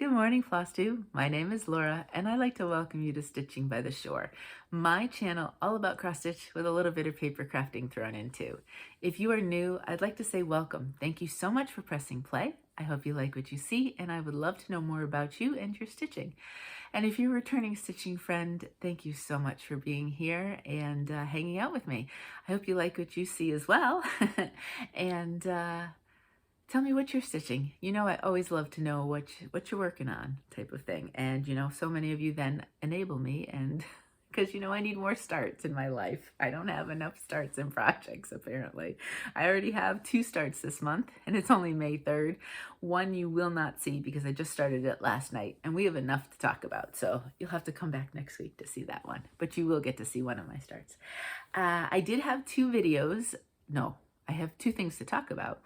Good morning, Flosstube. My name is Laura, and I'd like to welcome you to Stitching by the Shore, my channel all about cross stitch with a little bit of paper crafting thrown in too. If you are new, I'd like to say welcome. Thank you so much for pressing play. I hope you like what you see, and I would love to know more about you and your stitching. And if you're a returning stitching friend, thank you so much for being here and hanging out with me. I hope you like what you see as well. and Tell me what you're stitching. You know, I always love to know what you're working on, type of thing. And you know, so many of you then enable me, and because you know I need more starts in my life. I don't have enough starts in projects, apparently. I already have 2 starts this month, and it's only May 3rd. One you will not see because I just started it last night, and we have enough to talk about. So you'll have to come back next week to see that one, but you will get to see one of my starts. I did have 2 videos. No, I have 2 things to talk about.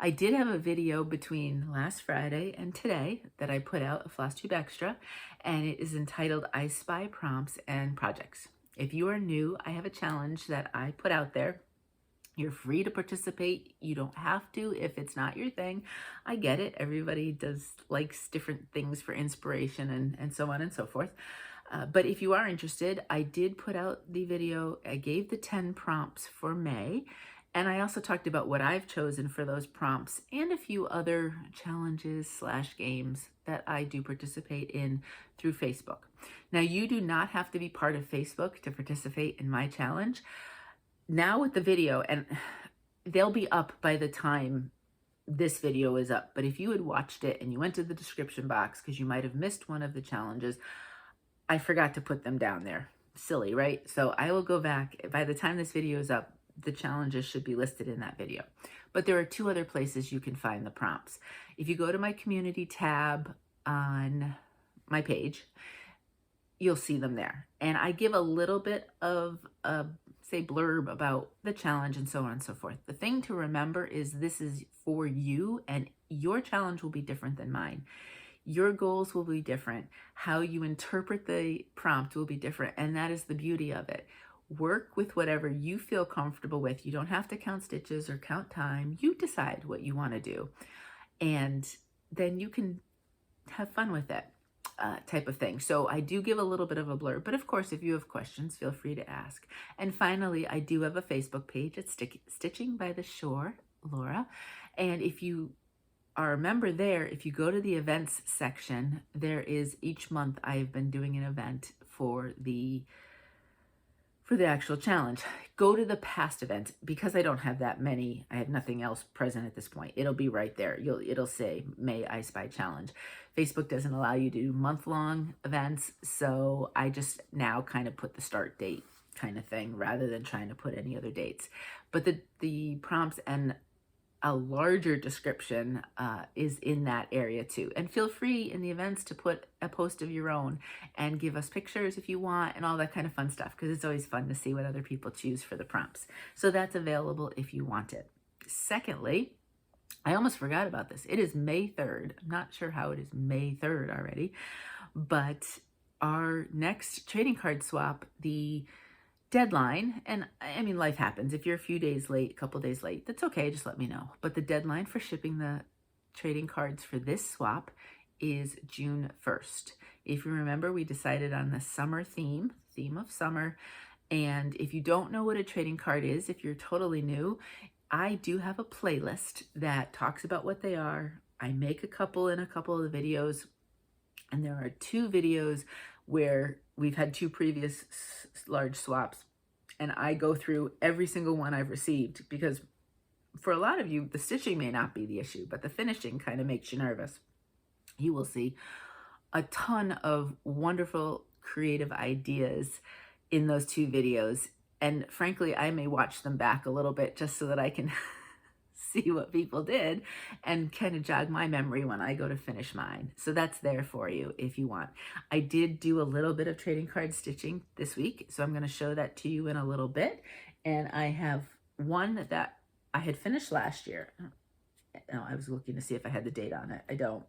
I did have a video between last Friday and today that I put out, a Flosstube Extra, and it is entitled I Spy Prompts and Projects. If you are new, I have a challenge that I put out there. You're free to participate. You don't have to if it's not your thing. I get it. Everybody likes different things for inspiration and so on and so forth. But if you are interested, I did put out the video. I gave the 10 prompts for May. And I also talked about what I've chosen for those prompts and a few other challenges / games that I do participate in through Facebook. Now, you do not have to be part of Facebook to participate in my challenge. Now with the video, and they'll be up by the time this video is up, but if you had watched it and you went to the description box because you might have missed one of the challenges, I forgot to put them down there. Silly, right? So I will go back. By the time this video is up, the challenges should be listed in that video. But there are 2 other places you can find the prompts. If you go to my community tab on my page, you'll see them there. And I give a little bit of say blurb about the challenge and so on and so forth. The thing to remember is this is for you, and your challenge will be different than mine. Your goals will be different. How you interpret the prompt will be different, and that is the beauty of it. Work with whatever you feel comfortable with. You don't have to count stitches or count time. You decide what you want to do, and then you can have fun with it, type of thing. So I do give a little bit of a blurb, but of course, if you have questions, feel free to ask. And finally, I do have a Facebook page. It's Stitching by the Shore, Laura. And if you are a member there, if you go to the events section, there is each month I have been doing an event for the actual challenge. Go to the past events. Because I don't have that many, I have nothing else present at this point. It'll be right there. It'll say May I Spy Challenge. Facebook doesn't allow you to do month-long events, so I just now kind of put the start date kind of thing rather than trying to put any other dates. But the prompts and a larger description is in that area too. And feel free in the events to put a post of your own and give us pictures if you want and all that kind of fun stuff, because it's always fun to see what other people choose for the prompts. So that's available if you want it. Secondly, I almost forgot about this. It is May 3rd. I'm not sure how it is May 3rd already, but our next trading card swap, the deadline, and I mean, life happens. If you're a few days late, a couple days late, that's okay. Just let me know. But the deadline for shipping the trading cards for this swap is June 1st. If you remember, we decided on the summer theme of summer. And if you don't know what a trading card is, if you're totally new, I do have a playlist that talks about what they are. I make a couple in a couple of the videos, and there are 2 videos where we've had 2 previous large swaps, and I go through every single one I've received, because for a lot of you, the stitching may not be the issue, but the finishing kind of makes you nervous. You will see a ton of wonderful creative ideas in those 2 videos, and frankly, I may watch them back a little bit just so that I can see what people did and kind of jog my memory when I go to finish mine. So that's there for you if you want. I did do a little bit of trading card stitching this week, so I'm going to show that to you in a little bit. And I have one that I had finished last year. No, I was looking to see if I had the date on it. I don't.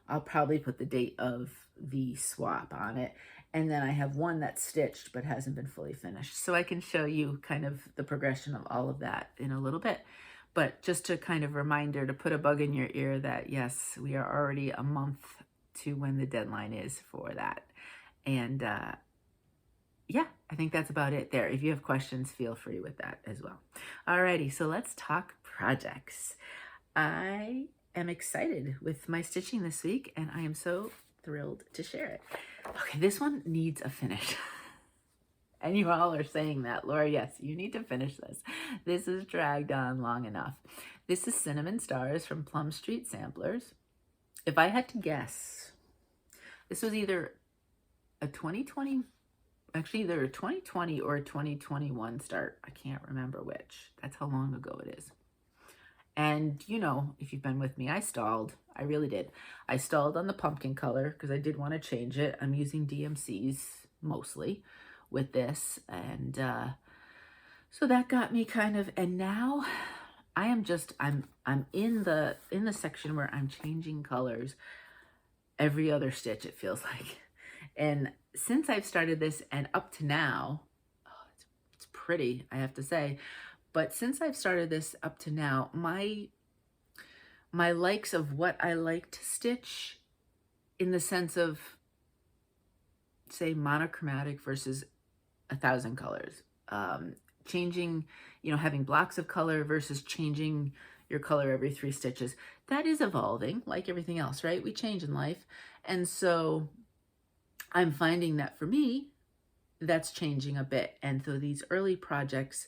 I'll probably put the date of the swap on it. And then I have one that's stitched but hasn't been fully finished. So I can show you kind of the progression of all of that in a little bit. But just a kind of reminder to put a bug in your ear that yes, we are already a month to when the deadline is for that. And yeah, I think that's about it there. If you have questions, feel free with that as well. Alrighty, so let's talk projects. I am excited with my stitching this week, and I am so thrilled to share it. Okay, this one needs a finish. And you all are saying that, Laura, yes, you need to finish this. This has dragged on long enough. This is Cinnamon Stars from Plum Street Samplers. If I had to guess, this was either a 2020, actually either a 2020 or a 2021 start. I can't remember which. That's how long ago it is. And you know, if you've been with me, I stalled. I really did. I stalled on the pumpkin color because I did want to change it. I'm using DMCs mostly with this. And so that got me kind of, and now I am just, I'm in the section where I'm changing colors every other stitch, it feels like. And since I've started this and up to now, oh, it's pretty, I have to say. But since I've started this up to now, my likes of what I like to stitch in the sense of, say, monochromatic versus 1,000 colors. Changing, you know, having blocks of color versus changing your color every 3 stitches. That is evolving like everything else, right? We change in life. And so I'm finding that for me, that's changing a bit. And so these early projects,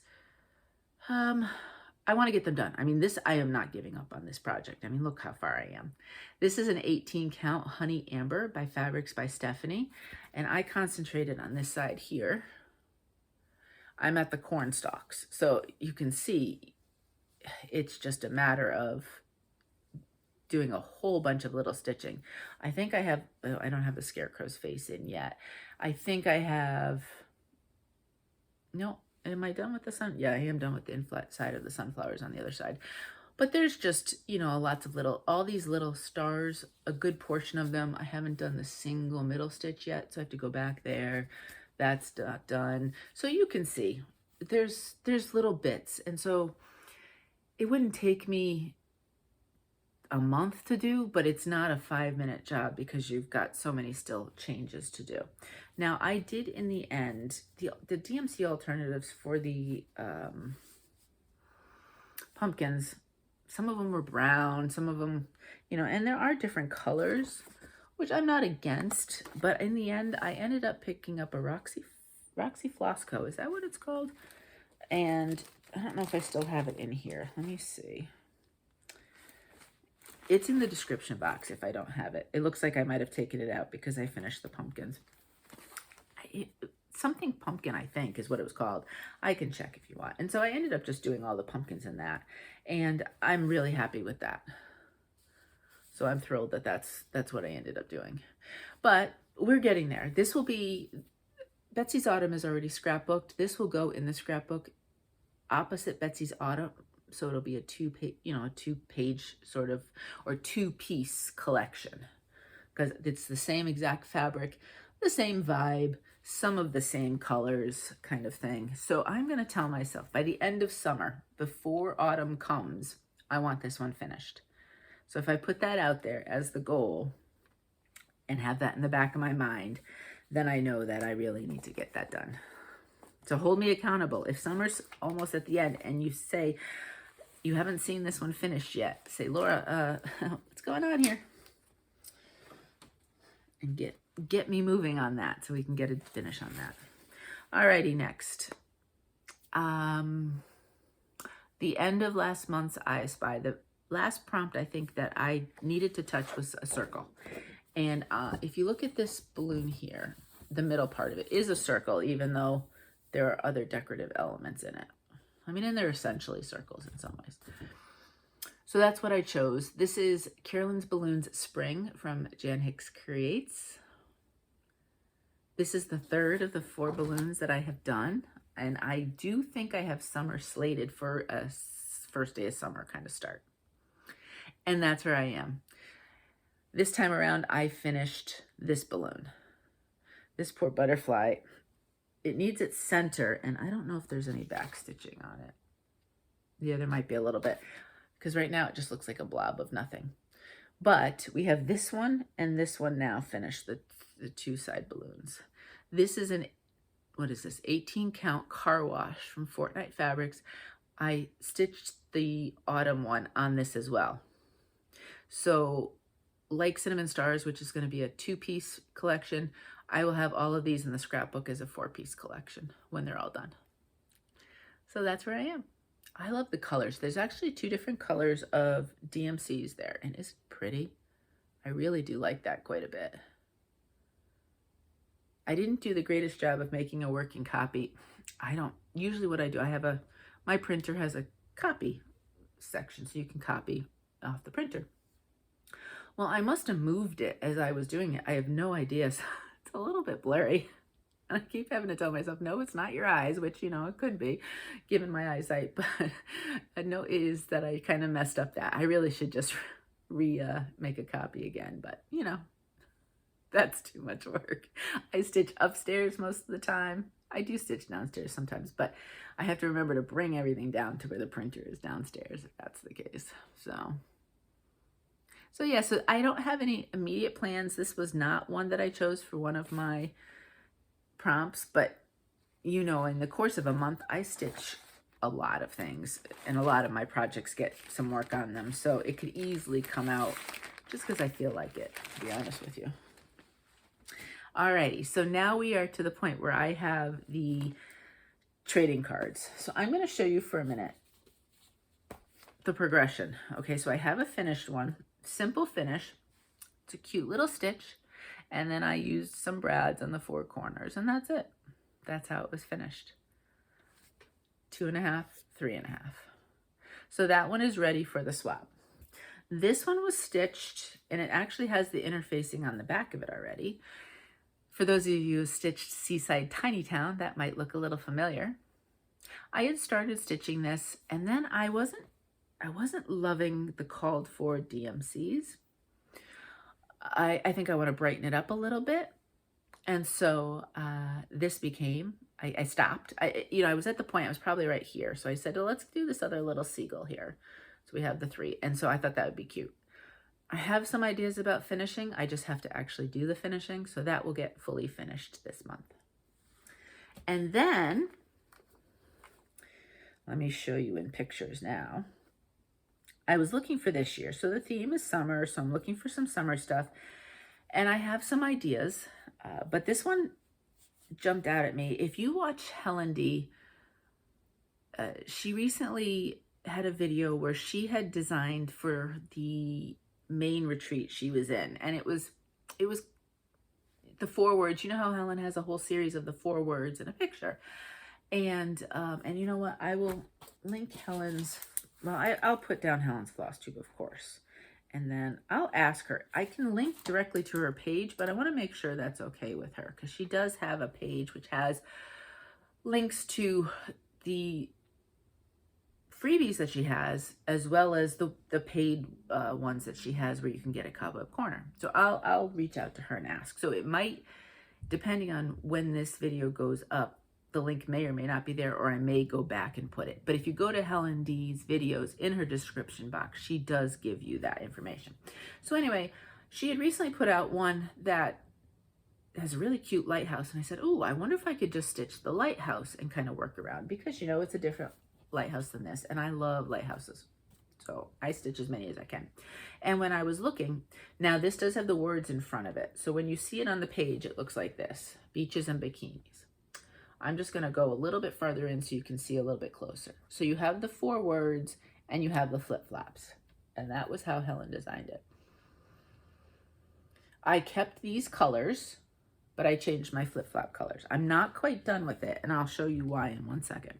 I want to get them done. I mean, I am not giving up on this project. I mean, look how far I am. This is an 18 count Honey Amber by Fabrics by Stephanie. And I concentrated on this side here. I'm at the corn stalks. So you can see it's just a matter of doing a whole bunch of little stitching. I think I have, oh, I don't have the scarecrow's face in yet. I think I have, no, am I done with the sun? Yeah, I am done with the inside of the sunflowers on the other side. But there's just, you know, lots of little, all these little stars, a good portion of them. I haven't done the single middle stitch yet, so I have to go back there. That's not done. So you can see there's little bits. And so it wouldn't take me a month to do, but it's not a 5-minute job because you've got so many still changes to do. Now I did in the end, the DMC alternatives for the pumpkins, some of them were brown, some of them, you know, and there are different colors, which I'm not against, but in the end, I ended up picking up a Roxy Floss Co. Is that what it's called? And I don't know if I still have it in here. Let me see. It's in the description box if I don't have it. It looks like I might have taken it out because I finished the pumpkins. Something pumpkin, I think, is what it was called. I can check if you want. And so I ended up just doing all the pumpkins in that. And I'm really happy with that. So I'm thrilled that that's what I ended up doing. But we're getting there. This will be, Betsy's Autumn is already scrapbooked. This will go in the scrapbook opposite Betsy's Autumn. So it'll be a two-page sort of, or 2-piece collection. Because it's the same exact fabric, the same vibe, some of the same colors kind of thing. So I'm going to tell myself by the end of summer, before autumn comes, I want this one finished. So if I put that out there as the goal and have that in the back of my mind, then I know that I really need to get that done. So hold me accountable. If summer's almost at the end and you say you haven't seen this one finished yet, say, Laura, what's going on here? And get me moving on that so we can get a finish on that. Alrighty, next. The end of last month's I Spy, the last prompt I think that I needed to touch was a circle. And if you look at this balloon here, the middle part of it is a circle, even though there are other decorative elements in it. I mean, and they're essentially circles in some ways. So that's what I chose. This is Carolyn's Balloons Spring from Jan Hicks Creates. This is the 3rd of the 4 balloons that I have done. And I do think I have summer slated for a first day of summer kind of start. And that's where I am. This time around, I finished this balloon. This poor butterfly, it needs its center, and I don't know if there's any back stitching on it. Yeah, there might be a little bit, because right now it just looks like a blob of nothing. But we have this one and this one now finished, the two side balloons. This is an, what is this, 18 count car wash from Fortnight Fabrics. I stitched the autumn one on this as well. So like Cinnamon Stars, which is going to be a 2-piece collection, I will have all of these in the scrapbook as a 4-piece collection when they're all done. So that's where I am. I love the colors. There's actually 2 different colors of DMCs there, and isn't it pretty? I really do like that quite a bit. I didn't do the greatest job of making a working copy. Usually what I do, my printer has a copy section, so you can copy off the printer. Well, I must have moved it as I was doing it. I have no idea. So it's a little bit blurry. I keep having to tell myself, no, it's not your eyes, which, you know, it could be given my eyesight, but I know it is that I kind of messed up that. I really should just make a copy again, but you know, that's too much work. I stitch upstairs most of the time. I do stitch downstairs sometimes, but I have to remember to bring everything down to where the printer is downstairs, if that's the case. So yeah, so I don't have any immediate plans. This was not one that I chose for one of my prompts, but you know, in the course of a month, I stitch a lot of things, and a lot of my projects get some work on them. So it could easily come out just because I feel like it, to be honest with you. Alrighty, so now we are to the point where I have the trading cards. So I'm going to show you for a minute the progression. Okay, so I have a finished one, simple finish. It's a cute little stitch. And then I used some brads on the 4 corners, and that's it. That's how it was finished. 2.5, 3.5. So that one is ready for the swap. This one was stitched, and it actually has the interfacing on the back of it already. For those of you who stitched Seaside Tiny Town, that might look a little familiar. I had started stitching this, and then I wasn't loving the called for DMCs. I think I want to brighten it up a little bit. And so this became, I stopped. I was at the point, I was probably right here. So I said, well, let's do this other little seagull here. So we have the 3. And so I thought that would be cute. I have some ideas about finishing. I just have to actually do the finishing. So that will get fully finished this month. And then, let me show you in pictures now. I was looking for this year. So the theme is summer. So I'm looking for some summer stuff. And I have some ideas. But this one jumped out at me. If you watch Helen D, she recently had a video where she had designed for the Maine retreat she was in, and it was the 4 words. You know how Helen has a whole series of the 4 words in a picture, and you know what, I will link Helen's, well, I'll put down Helen's Flosstube, of course, and then I'll ask her. I can link directly to her page, but I want to make sure that's okay with her, because she does have a page which has links to the freebies that she has, as well as the paid ones that she has where you can get a cobweb corner. So I'll reach out to her and ask. So it might, depending on when this video goes up, the link may or may not be there, or I may go back and put it. But if you go to Helen D's videos, in her description box, she does give you that information. So anyway, she had recently put out one that has a really cute lighthouse, and I said, oh, I wonder if I could just stitch the lighthouse and kind of work around, because you know, it's a different lighthouse than this, and I love lighthouses, so I stitch as many as I can. And when I was looking, now this does have the words in front of it, so when you see it on the page, it looks like this: beaches and bikinis. I'm just going to go a little bit farther in so you can see a little bit closer. So you have the 4 words and you have the flip-flops, and that was how Helen designed it. I kept these colors, but I changed my flip-flop colors. I'm not quite done with it, and I'll show you why in 1 second.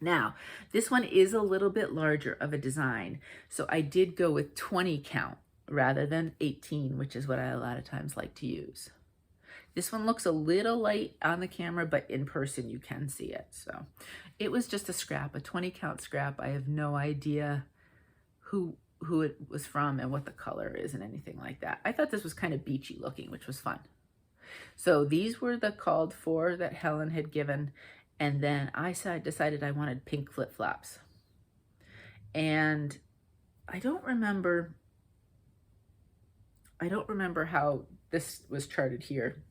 Now, this one is a little bit larger of a design, so I did go with 20 count rather than 18, which is what I a lot of times like to use. This one looks a little light on the camera, but in person you can see it. So it was just a scrap, a 20 count scrap. I have no idea who it was from and what the color is and anything like that. I thought this was kind of beachy looking, which was fun. So these were the called for that Helen had given. And then I decided I wanted pink flip-flops. And I don't remember how this was charted here.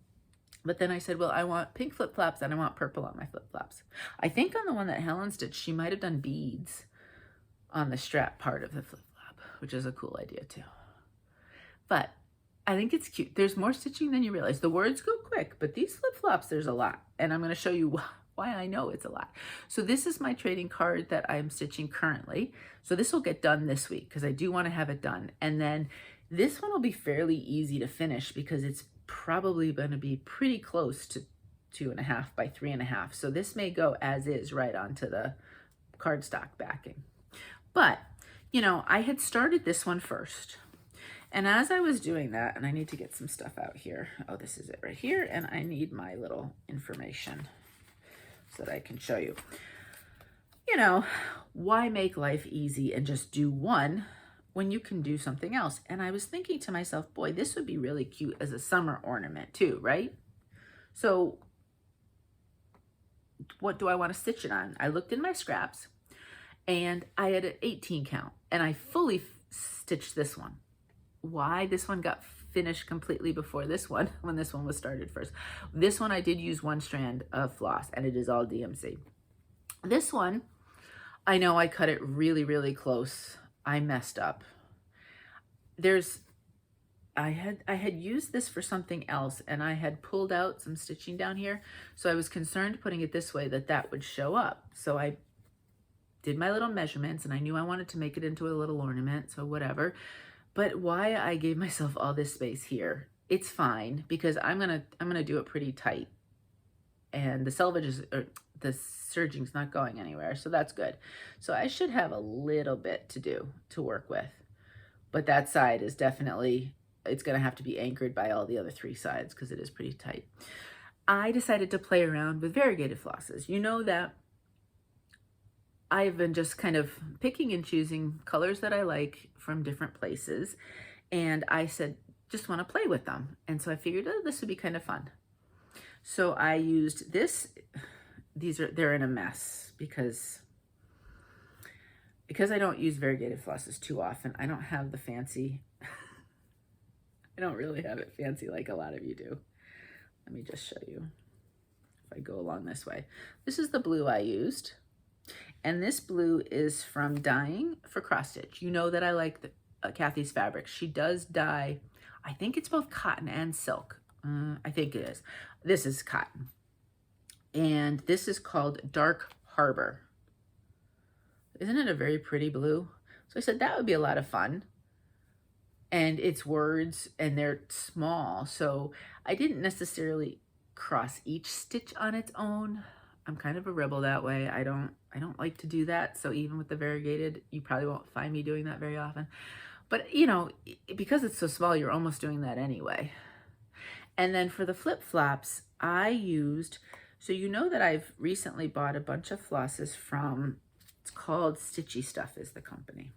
But then I said, well, I want pink flip-flops and I want purple on my flip-flops. I think on the one that Helen stitched, she might have done beads on the strap part of the flip-flop, which is a cool idea too. But I think it's cute. There's more stitching than you realize. The words go quick, but these flip-flops, there's a lot. And I'm going to show you why I know it's a lot. So this is my trading card that I'm stitching currently. So this will get done this week because I do want to have it done. And then this one will be fairly easy to finish because it's probably going to be pretty close to 2.5 by 3.5. So this may go as is right onto the cardstock backing. But, you know, I had started this one first. And as I was doing that, and I need to get some stuff out here. Oh, this is it right here. And I need my little information so that I can show you. You know, why make life easy and just do one when you can do something else? And I was thinking to myself, boy, this would be really cute as a summer ornament too, right? So what do I want to stitch it on? I looked in my scraps and I had an 18 count and I fully stitched this one. Why this one got finished completely before this one, when this one was started first. This one I did use one strand of floss and it is all DMC. This one, I know I cut it really, really close. I messed up. I had used this for something else and I had pulled out some stitching down here. So I was concerned putting it this way that would show up. So I did my little measurements and I knew I wanted to make it into a little ornament, so whatever. But why I gave myself all this space here, it's fine because I'm gonna do it pretty tight. And the selvage is, or the serging's not going anywhere, so that's good. So I should have a little bit to do to work with. But that side is definitely, it's gonna have to be anchored by all the other 3 sides because it is pretty tight. I decided to play around with variegated flosses. You know that I've been just kind of picking and choosing colors that I like from different places. And I said, just want to play with them. And so I figured, oh, this would be kind of fun. So I used this. They're in a mess because I don't use variegated flosses too often. I don't have the fancy, I don't really have it fancy like a lot of you do. Let me just show you if I go along this way. This is the blue I used. And this blue is from Dyeing for Cross Stitch. You know that I like Kathy's fabric. She does dye, I think it's both cotton and silk. I think it is. This is cotton. And this is called Dark Harbor. Isn't it a very pretty blue? So I said that would be a lot of fun. And it's words and they're small. So I didn't necessarily cross each stitch on its own. I'm kind of a rebel that way. I don't like to do that. So even with the variegated, you probably won't find me doing that very often. But you know, because it's so small, you're almost doing that anyway. And then for the flip-flops, I used, so you know that I've recently bought a bunch of flosses from, it's called Stitchy Stuff is the company.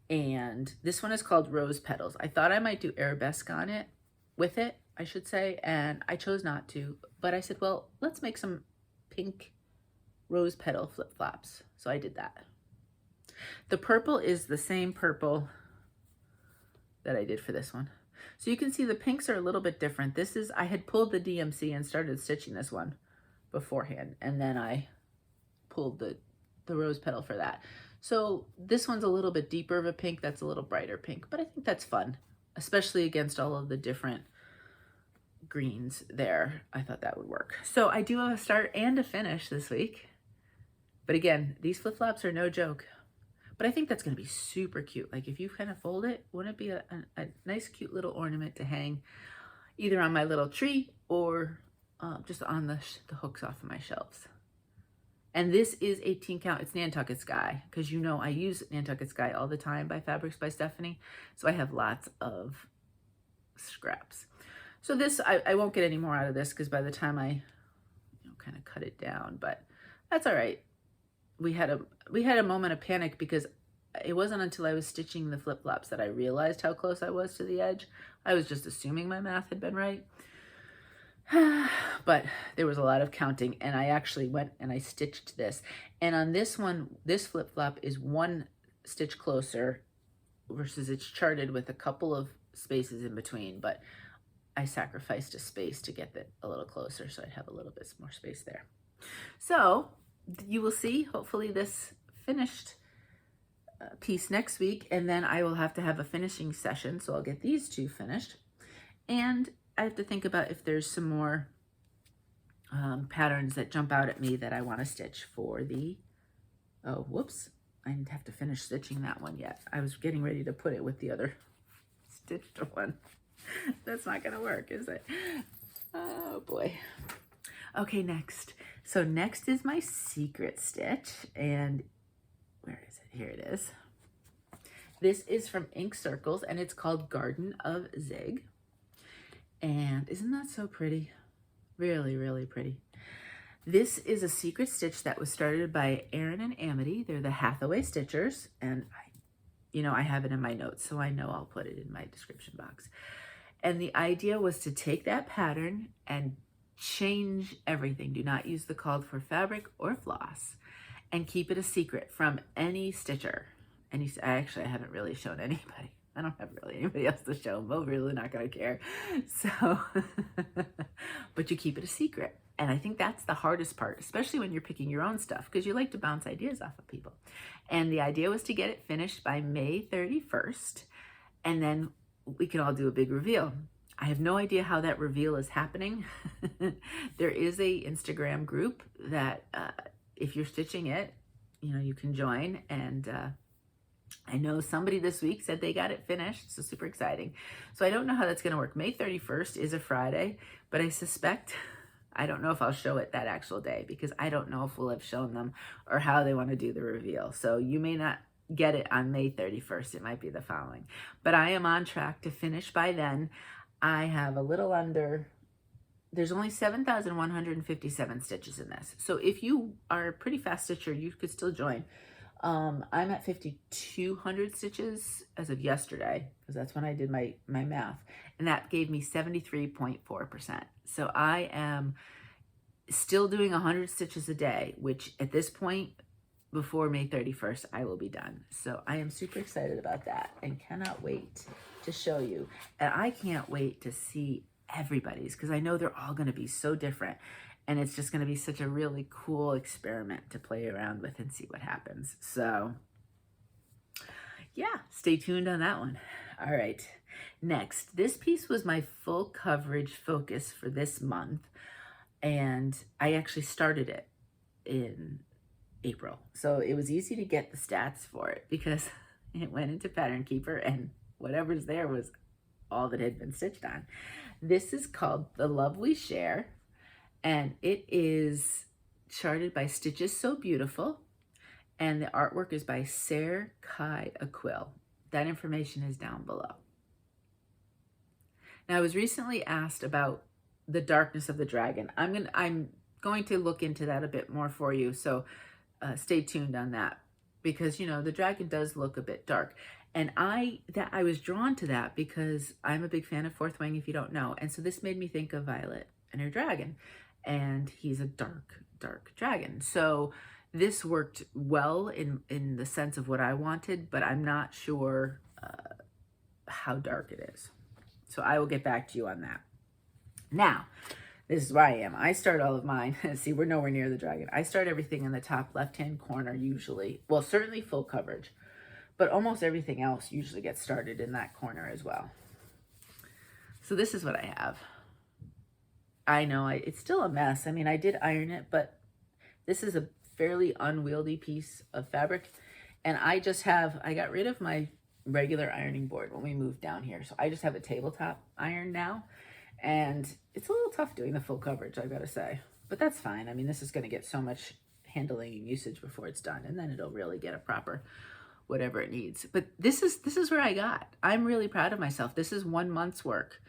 And this one is called Rose Petals. I thought I might do arabesque on it, with it, I should say, and I chose not to. But I said, well, let's make some pink rose petal flip-flops. So I did that. The purple is the same purple that I did for this one. So you can see the pinks are a little bit different. This is, I had pulled the DMC and started stitching this one beforehand. And then I pulled the rose petal for that. So this one's a little bit deeper of a pink. That's a little brighter pink. But I think that's fun, especially against all of the different greens there. I thought that would work. So I do have a start and a finish this week. But again, these flip-flops are no joke. But I think that's going to be super cute. Like if you kind of fold it, wouldn't it be a nice cute little ornament to hang either on my little tree or just on the hooks off of my shelves. And this is 18 count. It's Nantucket Sky, because you know I use Nantucket Sky all the time by Fabrics by Stephanie. So I have lots of scraps. So this, I won't get any more out of this because by the time I kind of cut it down, but that's all right. We had a moment of panic because it wasn't until I was stitching the flip-flops that I realized how close I was to the edge. I was just assuming my math had been right. But there was a lot of counting, and I actually went and I stitched this. And on this one, this flip-flop is 1 stitch closer versus it's charted with a couple of spaces in between, but I sacrificed a space to get it a little closer so I'd have a little bit more space there. So you will see hopefully this finished piece next week, and then I will have to have a finishing session, so I'll get these 2 finished. And I have to think about if there's some more patterns that jump out at me that I want to stitch for the, oh, whoops, I didn't have to finish stitching that one yet. I was getting ready to put it with the other stitched one. That's not gonna work, is it? Oh boy. Okay, next. So next is my secret stitch, and where is it? Here it is. This is from Ink Circles, and it's called Garden of Zig. And isn't that so pretty? Really, really pretty. This is a secret stitch that was started by Erin and Amity. They're the Hathaway Stitchers, and I have it in my notes, so I know I'll put it in my description box. And the idea was to take that pattern and change everything. Do not use the called for fabric or floss, and keep it a secret from any stitcher. I haven't really shown anybody. I don't have really anybody else to show them. We're really not going to care. So, but you keep it a secret. And I think that's the hardest part, especially when you're picking your own stuff, because you like to bounce ideas off of people. And the idea was to get it finished by May 31st, and then we can all do a big reveal. I have no idea how that reveal is happening. There is a Instagram group that if you're stitching it, you can join, and I know somebody this week said they got it finished, so super exciting. So I don't know how that's going to work. May 31st is a Friday, but I suspect, I don't know if I'll show it that actual day, because I don't know if we'll have shown them or how they want to do the reveal. So you may not get it on May 31st. It might be the following. But I am on track to finish by then. I have a little under, there's only 7,157 stitches in this. So if you are a pretty fast stitcher, you could still join. I'm at 5,200 stitches as of yesterday, because that's when I did my math, and that gave me 73.4%. So I am still doing 100 stitches a day, which at this point, before May 31st, I will be done. So I am super excited about that and cannot wait to show you. And I can't wait to see everybody's, because I know they're all going to be so different. And it's just going to be such a really cool experiment to play around with and see what happens. So yeah, stay tuned on that one. All right, next, this piece was my full coverage focus for this month. And I actually started it in April. So it was easy to get the stats for it because it went into Pattern Keeper, and whatever's there was all that had been stitched on. This is called The Love We Share, and it is charted by Stitches So Beautiful, and the artwork is by Serr.Kai, a Quill. That information is down below. Now, I was recently asked about the darkness of the dragon. I'm going to look into that a bit more for you, so stay tuned on that, because the dragon does look a bit dark. And I was drawn to that because I'm a big fan of Fourth Wing, if you don't know. And so this made me think of Violet and her dragon. And he's a dark, dark dragon. So this worked well in the sense of what I wanted, but I'm not sure how dark it is. So I will get back to you on that. Now, this is where I am. I start all of mine. See, we're nowhere near the dragon. I start everything in the top left-hand corner usually. Well, certainly full coverage. But almost everything else usually gets started in that corner as well. So this is what I have. I know it's still a mess. I mean, I did iron it, but this is a fairly unwieldy piece of fabric. And I got rid of my regular ironing board when we moved down here. So I just have a tabletop iron now. And it's a little tough doing the full coverage, I've got to say. But that's fine. I mean, this is going to get so much handling and usage before it's done. And then it'll really get a proper whatever it needs. But this is where I got. I'm really proud of myself. This is 1 month's work.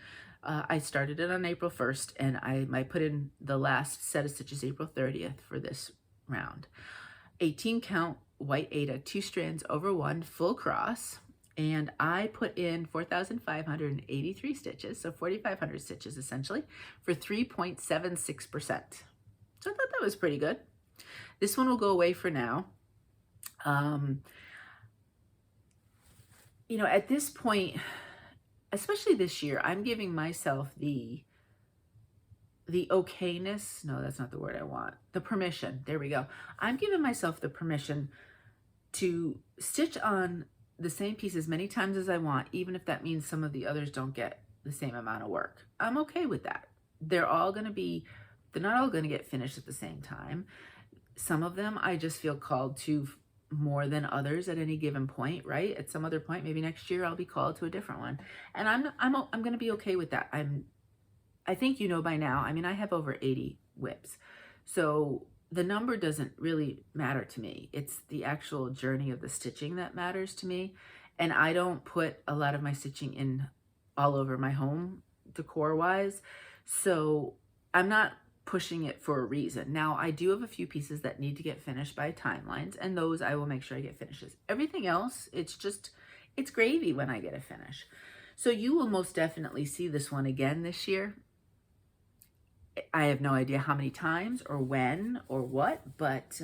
I started it on April 1st, and I put in the last set of stitches April 30th for this round. 18 count white Aida, 2 strands over 1, full cross. And I put in 4,583 stitches, so 4,500 stitches essentially, for 3.76%. So I thought that was pretty good. This one will go away for now. You know, at this point, especially this year, I'm giving myself the okayness. No, that's not the word I want. The permission. There we go. I'm giving myself the permission to stitch on the same piece as many times as I want, even if that means some of the others don't get the same amount of work. I'm okay with that. They're not all going to get finished at the same time. Some of them I just feel called to more than others at any given point, right? At some other point, maybe next year I'll be called to a different one. And I'm going to be okay with that. I think you know by now, I mean, I have over 80 whips. So the number doesn't really matter to me. It's the actual journey of the stitching that matters to me. And I don't put a lot of my stitching in all over my home decor wise. So I'm not pushing it for a reason. Now I do have a few pieces that need to get finished by timelines, and those I will make sure I get finishes. Everything else, it's gravy when I get a finish. So you will most definitely see this one again this year. I have no idea how many times or when or what, but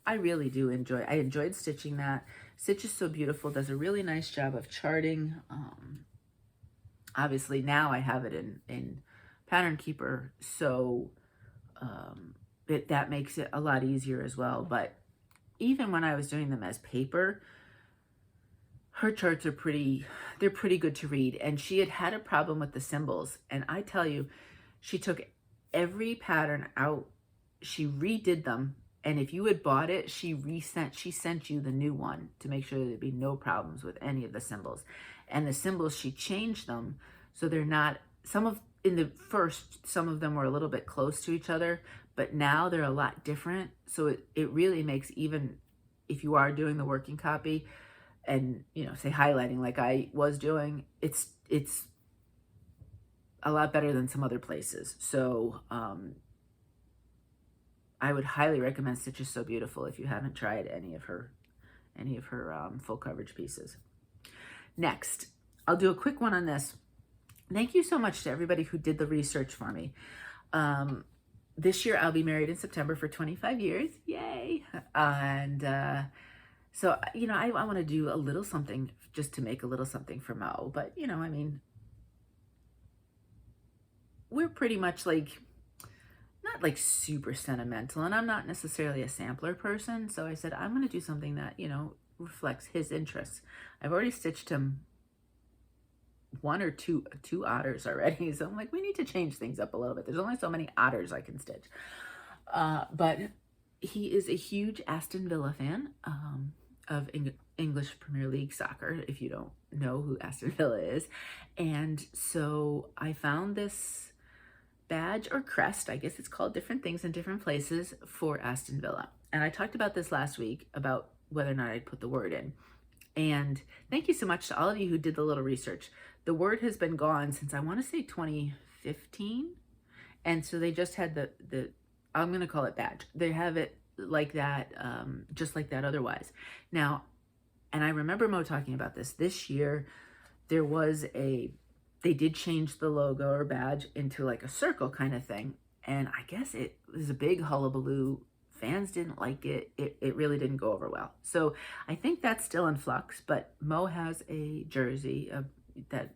I really do I enjoyed stitching that. Stitch is so beautiful, does a really nice job of charting. Obviously now I have it in Pattern Keeper, so that makes it a lot easier as well. But even when I was doing them as paper, her charts are pretty good to read. And she had a problem with the symbols. And I tell you, she took every pattern out, she redid them. And if you had bought it, she sent you the new one to make sure there'd be no problems with any of the symbols. And the symbols, she changed them so they're not, some of them were a little bit close to each other, but now they're a lot different. So it really makes, even if you are doing the working copy and, you know, say highlighting like I was doing, it's a lot better than some other places. So I would highly recommend Stitch is So Beautiful if you haven't tried any of her full coverage pieces. Next, I'll do a quick one on this. Thank you so much to everybody who did the research for me. This year I'll be married in September for 25 years. Yay! And so, you know, I want to do a little something just to make a little something for Mo. But, you know, I mean, we're pretty much like, not like super sentimental, and I'm not necessarily a sampler person. So I said, I'm going to do something that, you know, reflects his interests. I've already stitched him one or two otters already. So I'm like, we need to change things up a little bit. There's only so many otters I can stitch. But he is a huge Aston Villa fan of English Premier League soccer, if you don't know who Aston Villa is. And so I found this badge or crest, I guess it's called different things in different places, for Aston Villa. And I talked about this last week about whether or not I'd put the word in. And thank you so much to all of you who did the little research. The word has been gone since, I want to say, 2015. And so they just had the I'm going to call it badge. They have it like that, just like that otherwise. Now, and I remember Mo talking about this year, they did change the logo or badge into like a circle kind of thing. And I guess it was a big hullabaloo. Fans didn't like it. It really didn't go over well. So I think that's still in flux, but Mo has a jersey that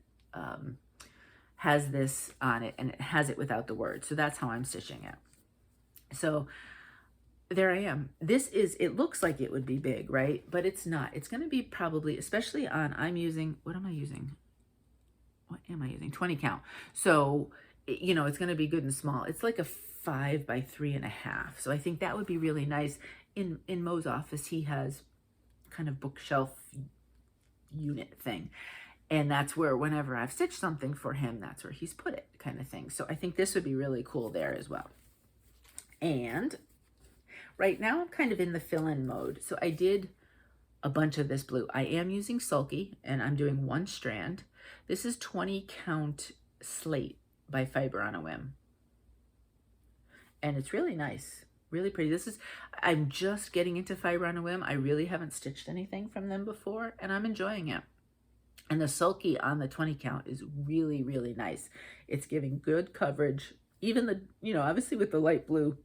has this on it, and it has it without the word. So that's how I'm stitching it. So there I am. It looks like it would be big, right? But it's not. It's going to be probably, especially on, what am I using? 20 count. So, you know, it's going to be good and small. It's like a 5 by 3.5. So I think that would be really nice. In Mo's office, he has kind of bookshelf unit thing. And that's where, whenever I've stitched something for him, that's where he's put it, kind of thing. So I think this would be really cool there as well. And right now I'm kind of in the fill-in mode. So I did a bunch of this blue. I am using Sulky, and I'm doing one strand. This is 20 count Slate by Fiber on a Whim. And it's really nice, really pretty. I'm just getting into Fiber on a Whim. I really haven't stitched anything from them before, and I'm enjoying it. And the Sulky on the 20 count is really, really nice. It's giving good coverage. Even the, obviously with the light blue,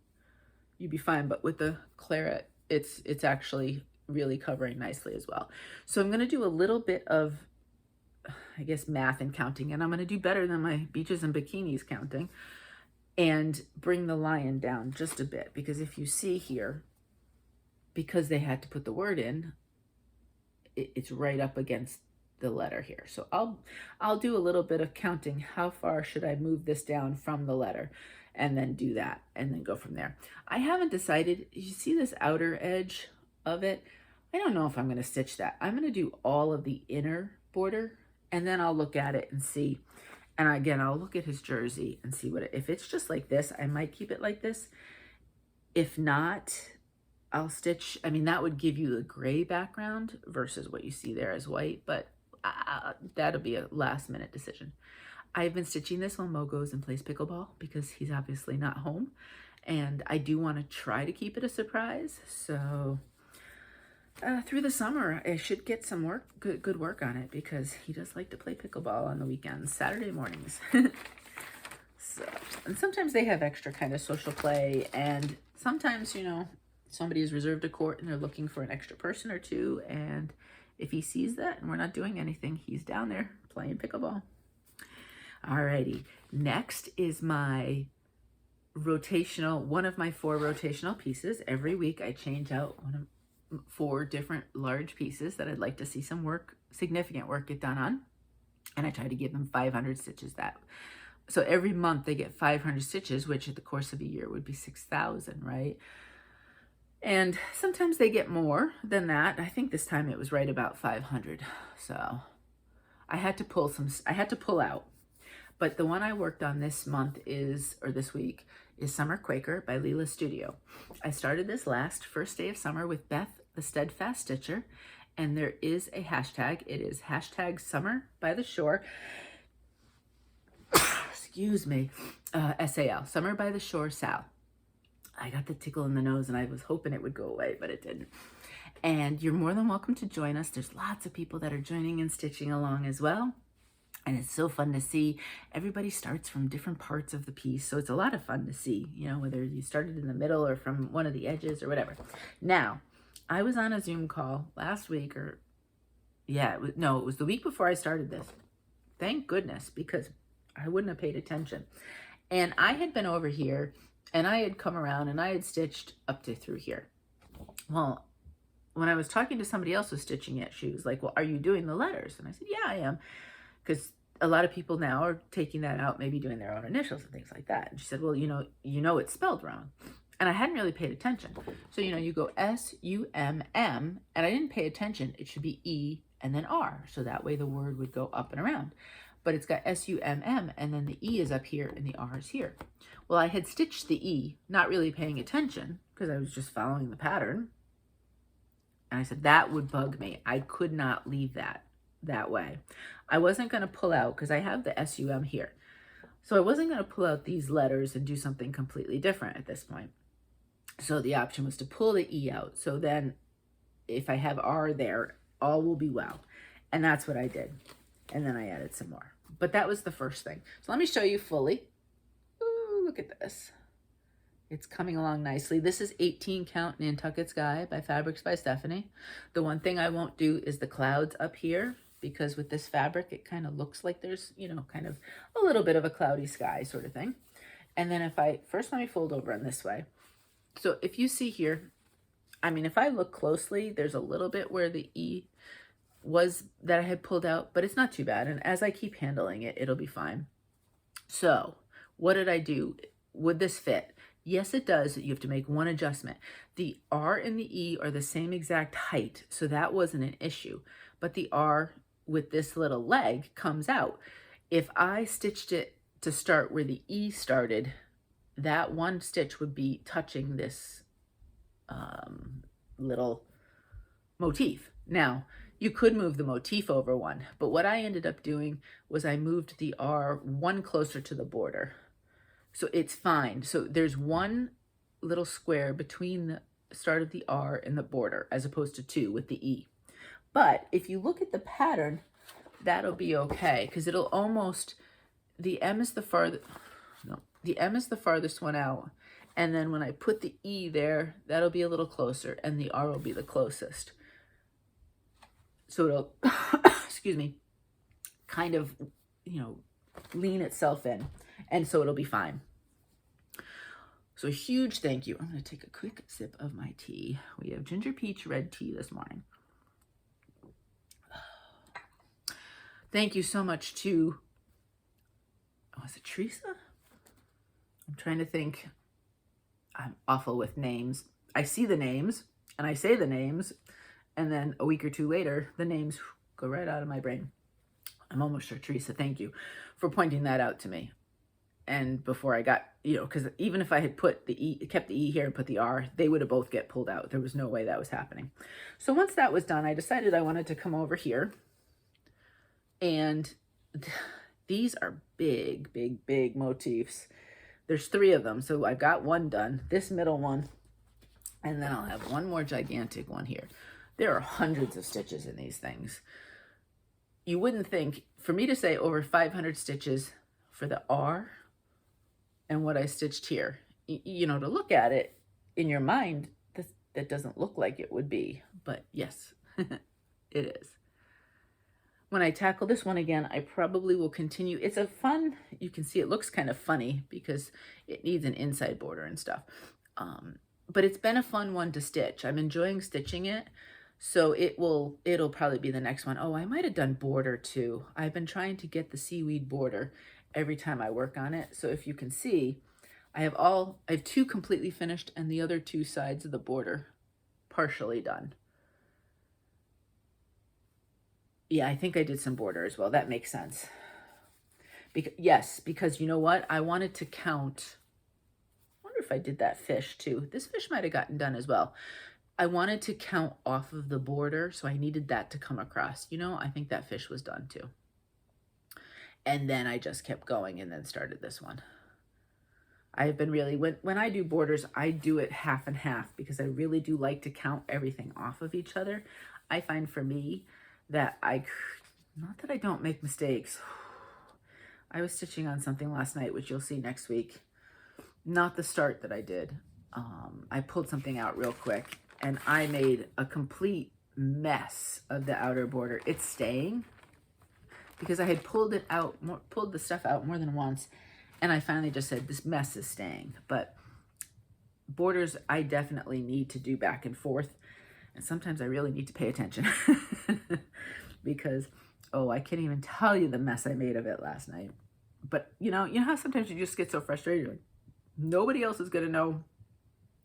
you'd be fine, but with the claret, it's actually really covering nicely as well. So I'm gonna do a little bit of, I guess, math and counting, and I'm gonna do better than my beaches and bikinis counting and bring the lion down just a bit, because if you see here, because they had to put the word in, it's right up against the letter here. So I'll do a little bit of counting. How far should I move this down from the letter? And then do that and then go from there. I haven't decided. You see this outer edge of it? I don't know if I'm going to stitch that. I'm going to do all of the inner border, and then I'll look at it and see. And again, I'll look at his jersey and see if it's just like this, I might keep it like this. If not, I'll stitch. I mean, that would give you a gray background versus what you see there as white, but that'll be a last minute decision. I've been stitching this while Mo goes and plays pickleball because he's obviously not home. And I do want to try to keep it a surprise. So through the summer, I should get some work, good work on it, because he does like to play pickleball on the weekends, Saturday mornings. So, and sometimes they have extra kind of social play. And sometimes, somebody has reserved a court and they're looking for an extra person or two. And if he sees that and we're not doing anything, he's down there playing pickleball. Alrighty, next is my rotational, one of my 4 rotational pieces. Every week I change out 4 different large pieces that I'd like to see some work, significant work get done on. And I try to give them 500 stitches so every month they get 500 stitches, which at the course of a year would be 6,000, right? And sometimes they get more than that. I think this time it was right about 500. So I had to pull out. But the one I worked on this week is Summer Quaker by Lila Studio. I started this first day of summer with Beth, the Steadfast Stitcher, and there is a hashtag. It is hashtag Summer by the Shore. Excuse me, SAL, Summer by the Shore Sal. I got the tickle in the nose and I was hoping it would go away, but it didn't. And you're more than welcome to join us. There's lots of people that are joining and stitching along as well. And it's so fun to see. Everybody starts from different parts of the piece. So it's a lot of fun to see, whether you started in the middle or from one of the edges or whatever. Now, I was on a Zoom call last week it was the week before I started this. Thank goodness, because I wouldn't have paid attention. And I had been over here and I had come around and I had stitched up to through here. Well, when I was talking to somebody else who was stitching it, she was like, well, are you doing the letters? And I said, yeah, I am. Because a lot of people now are taking that out, maybe doing their own initials and things like that. And she said, well, it's spelled wrong. And I hadn't really paid attention. So, you go S-U-M-M, and I didn't pay attention. It should be E and then R. So that way the word would go up and around. But it's got S-U-M-M, and then the E is up here and the R is here. Well, I had stitched the E, not really paying attention because I was just following the pattern. And I said, that would bug me. I could not leave that way. I wasn't going to pull out because I have the S-U-M here. So I wasn't going to pull out these letters and do something completely different at this point. So the option was to pull the E out. So then if I have R there, all will be well. And that's what I did. And then I added some more. But that was the first thing. So let me show you fully. Ooh, look at this. It's coming along nicely. This is 18 count Nantucket Sky by Fabrics by Stephanie. The one thing I won't do is the clouds up here, because with this fabric, it kind of looks like there's, kind of a little bit of a cloudy sky sort of thing. And then first let me fold over on this way. So if you see here, if I look closely, there's a little bit where the E was that I had pulled out, but it's not too bad. And as I keep handling it, it'll be fine. So what did I do? Would this fit? Yes, it does. You have to make one adjustment. The R and the E are the same exact height, so that wasn't an issue. But the R with this little leg comes out. If I stitched it to start where the E started, that one stitch would be touching this little motif. Now, you could move the motif over one, but what I ended up doing was I moved the R one closer to the border. So it's fine. So there's one little square between the start of the R and the border, as opposed to 2 with the E. But if you look at the pattern, that'll be okay, because it'll almost, the M is the farthest, no, the M is the farthest one out. And then when I put the E there, that'll be a little closer, and the R will be the closest. So it'll, excuse me, kind of, you know, lean itself in. And so it'll be fine. So a huge thank you. I'm going to take a quick sip of my tea. We have ginger peach red tea this morning. Thank you so much to, oh, is it Teresa? I'm trying to think. I'm awful with names. I see the names and I say the names, and then a week or two later, the names go right out of my brain. I'm almost sure, Teresa, thank you for pointing that out to me. And before I got, you know, because even if I had put the E, kept the E here and put the R, they would have both get pulled out. There was no way that was happening. So once that was done, I decided I wanted to come over here. And these are big, big, big motifs. There's 3 of them, so I've got one done, this middle one, and then I'll have one more gigantic one here. There are hundreds of stitches in these things. You wouldn't think, for me to say over 500 stitches for the R and what I stitched here, you know, to look at it in your mind, that doesn't look like it would be, but yes, it is. When I tackle this one again, I probably will continue. It's a fun, you can see it looks kind of funny because it needs an inside border and stuff. But it's been a fun one to stitch. I'm enjoying stitching it. So it'll probably be the next one. Oh, I might have done border too. I've been trying to get the seaweed border every time I work on it. So if you can see, I have 2 completely finished and the other 2 sides of the border partially done. Yeah, I think I did some border as well. That makes sense. Yes, because you know what? I wanted to count. I wonder if I did that fish too. This fish might have gotten done as well. I wanted to count off of the border, so I needed that to come across. You know, I think that fish was done too. And then I just kept going and then started this one. I have been really, when I do borders, I do it half and half because I really do like to count everything off of each other. I find for me, that not that I don't make mistakes. I was stitching on something last night, which you'll see next week. Not the start that I did. I pulled something out real quick and I made a complete mess of the outer border. It's staying because I had pulled the stuff out more than once. And I finally just said, this mess is staying. But borders, I definitely need to do back and forth. And sometimes I really need to pay attention because, oh, I can't even tell you the mess I made of it last night. But you know how sometimes you just get so frustrated. Like, nobody else is going to know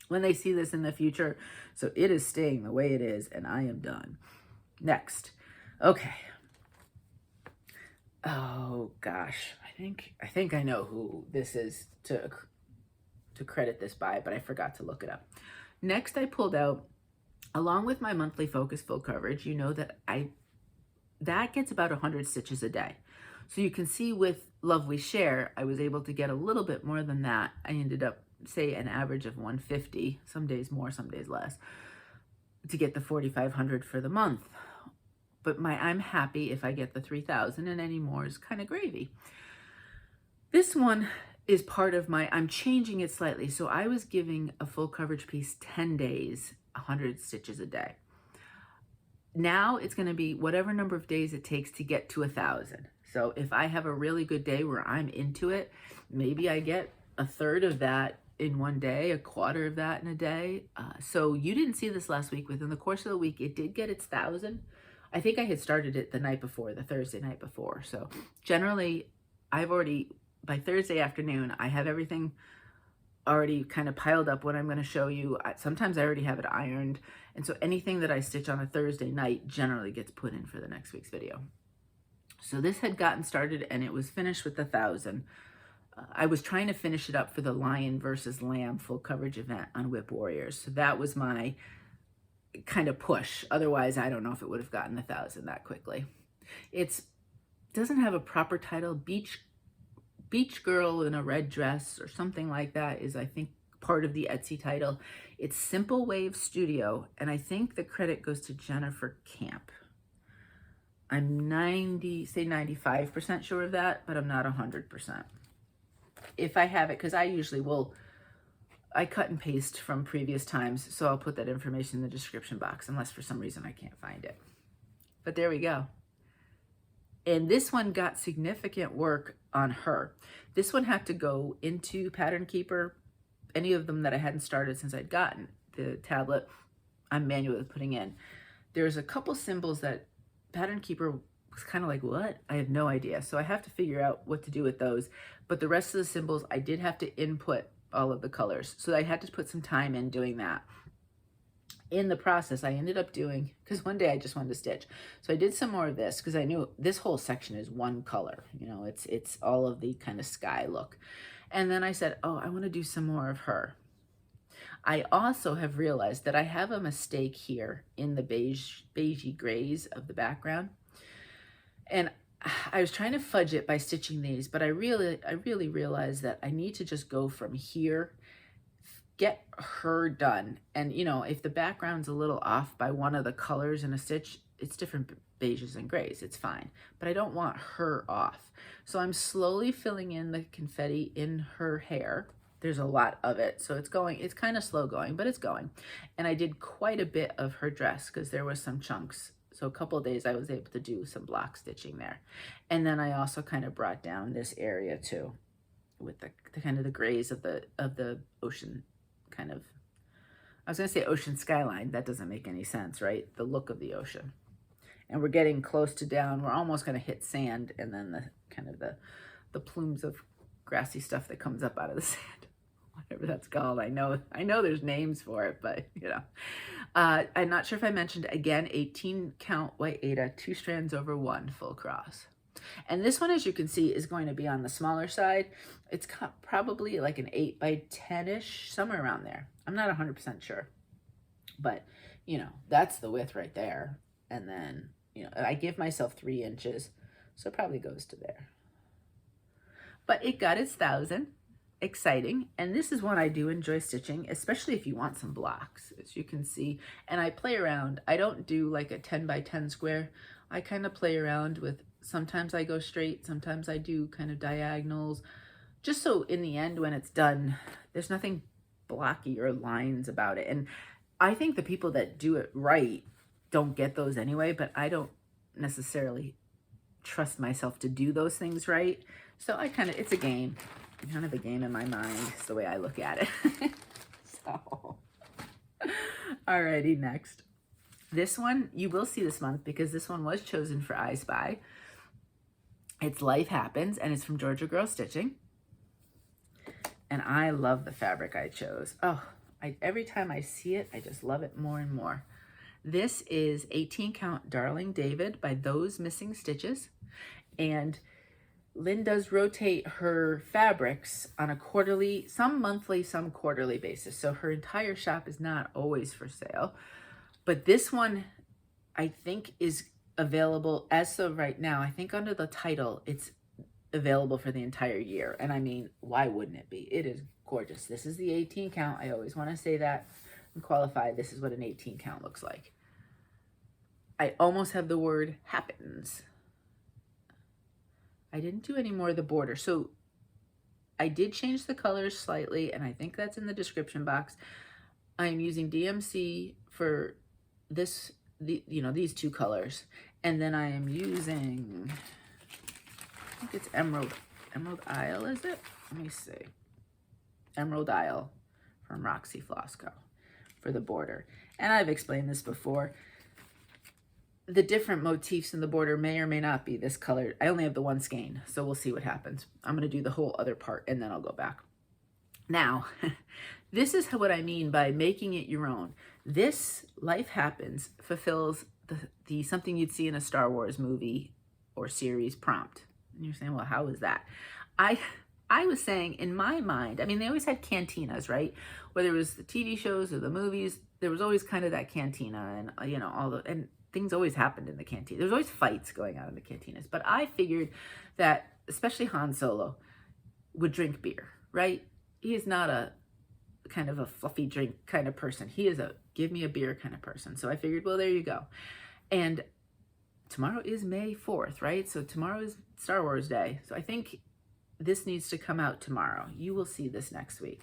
when they see this in the future. So it is staying the way it is, and I am done. Next. Okay. Oh gosh, I think I know who this is to credit this by, but I forgot to look it up. Next, I pulled out, along with my monthly focus full coverage, you know that gets about 100 stitches a day. So you can see with Love We Share, I was able to get a little bit more than that. I ended up, say, an average of 150, some days more, some days less, to get the 4,500 for the month. But I'm happy if I get the 3,000, and any more is kind of gravy. This one is part of I'm changing it slightly. So I was giving a full coverage piece 10 days, 100 stitches a day. Now it's going to be whatever number of days it takes to get to 1,000. So if I have a really good day where I'm into it, maybe I get a third of that in one day, a quarter of that in a day. So you didn't see this last week. Within the course of the week, it did get its 1,000. I think I had started it the night before, the Thursday night before. So generally, I've already, by Thursday afternoon, I have everything already kind of piled up what I'm going to show you. Sometimes I already have it ironed. And so anything that I stitch on a Thursday night generally gets put in for the next week's video. So this had gotten started and it was finished with 1,000. I was trying to finish it up for the Lion versus Lamb full coverage event on Whip Warriors. So that was my kind of push. Otherwise, I don't know if it would have gotten 1,000 that quickly. It doesn't have a proper title. Beach Girl in a Red Dress or something like that is, I think, part of the Etsy title. It's Simple Wave Studio, and I think the credit goes to Jennifer Camp. I'm 95% sure of that, but I'm not 100%. If I have it, because I cut and paste from previous times, so I'll put that information in the description box, unless for some reason I can't find it. But there we go. And this one got significant work on her. This one had to go into Pattern Keeper, any of them that I hadn't started since I'd gotten the tablet, I'm manually putting in. There's a couple symbols that Pattern Keeper was kind of like, what? I have no idea. So I have to figure out what to do with those. But the rest of the symbols, I did have to input all of the colors. So I had to put some time in doing that. In the process, I ended up doing, because one day I just wanted to stitch. So I did some more of this because I knew this whole section is one color. You know, it's all of the kind of sky look. And then I said, oh, I want to do some more of her. I also have realized that I have a mistake here in the beigey grays of the background. And I was trying to fudge it by stitching these, but I really realized that I need to just go from here, get her done. And you know, if the background's a little off by one of the colors in a stitch, it's different beiges and grays, it's fine. But I don't want her off. So I'm slowly filling in the confetti in her hair. There's a lot of it, so it's kind of slow going, but it's going. And I did quite a bit of her dress because there was some chunks. So a couple of days I was able to do some block stitching there. And then I also kind of brought down this area too with the kind of the grays of the ocean kind of, I was going to say ocean skyline. That doesn't make any sense, right? The look of the ocean. And we're getting close to down. We're almost going to hit sand, and then the kind of the plumes of grassy stuff that comes up out of the sand. Whatever that's called. I know there's names for it, but you know. I'm not sure if I mentioned, again, 18 count white aida, 2 strands over 1 full cross. And this one, as you can see, is going to be on the smaller side. It's probably like an 8 by 10-ish, somewhere around there. I'm not 100% sure. But, you know, that's the width right there. And then, you know, I give myself 3 inches, so it probably goes to there. But it got its 1,000. Exciting. And this is one I do enjoy stitching, especially if you want some blocks, as you can see. And I play around. I don't do like a 10 by 10 square. I kind of play around with, sometimes I go straight, sometimes I do kind of diagonals, just so in the end when it's done, there's nothing blocky or lines about it. And I think the people that do it right don't get those anyway, but I don't necessarily trust myself to do those things right. So I kind of, it's a game. Kind of a game in my mind. It's the way I look at it. So, alrighty, next. This one, you will see this month because this one was chosen for I Spy. It's Life Happens, and it's from Georgia Girl Stitching. And I love the fabric I chose. Oh, every time I see it, I just love it more and more. This is 18 count Darling David by Those Missing Stitches. And Lynn does rotate her fabrics on a quarterly, some monthly, some quarterly basis. So her entire shop is not always for sale. But this one, I think, is available as of right now. I think under the title, it's available for the entire year. And I mean, why wouldn't it be? It is gorgeous. This is the 18 count. I always want to say that and qualify. This is what an 18 count looks like. I almost have the word happens. I didn't do any more of the border. So I did change the colors slightly, and I think that's in the description box. I am using DMC for this, these 2 colors. And then I am using, I think it's Emerald Isle, is it? Let me see. Emerald Isle from Roxy Floss Co for the border. And I've explained this before. The different motifs in the border may or may not be this color. I only have the one skein, so we'll see what happens. I'm going to do the whole other part, and then I'll go back. Now, this is what I mean by making it your own. This Life Happens fulfills the something you'd see in a Star Wars movie or series prompt. And you're saying, well, how is that? I was saying, in my mind, I mean, they always had cantinas, right? Whether it was the TV shows or the movies, there was always kind of that cantina, and, you know, and things always happened in the cantina. There's always fights going on in the cantinas. But I figured that, especially Han Solo, would drink beer, right? He is not a kind of a fluffy drink kind of person. He is a give me a beer kind of person. So I figured, well, there you go. And tomorrow is May 4th, right? So tomorrow is Star Wars Day. So I think this needs to come out tomorrow. You will see this next week.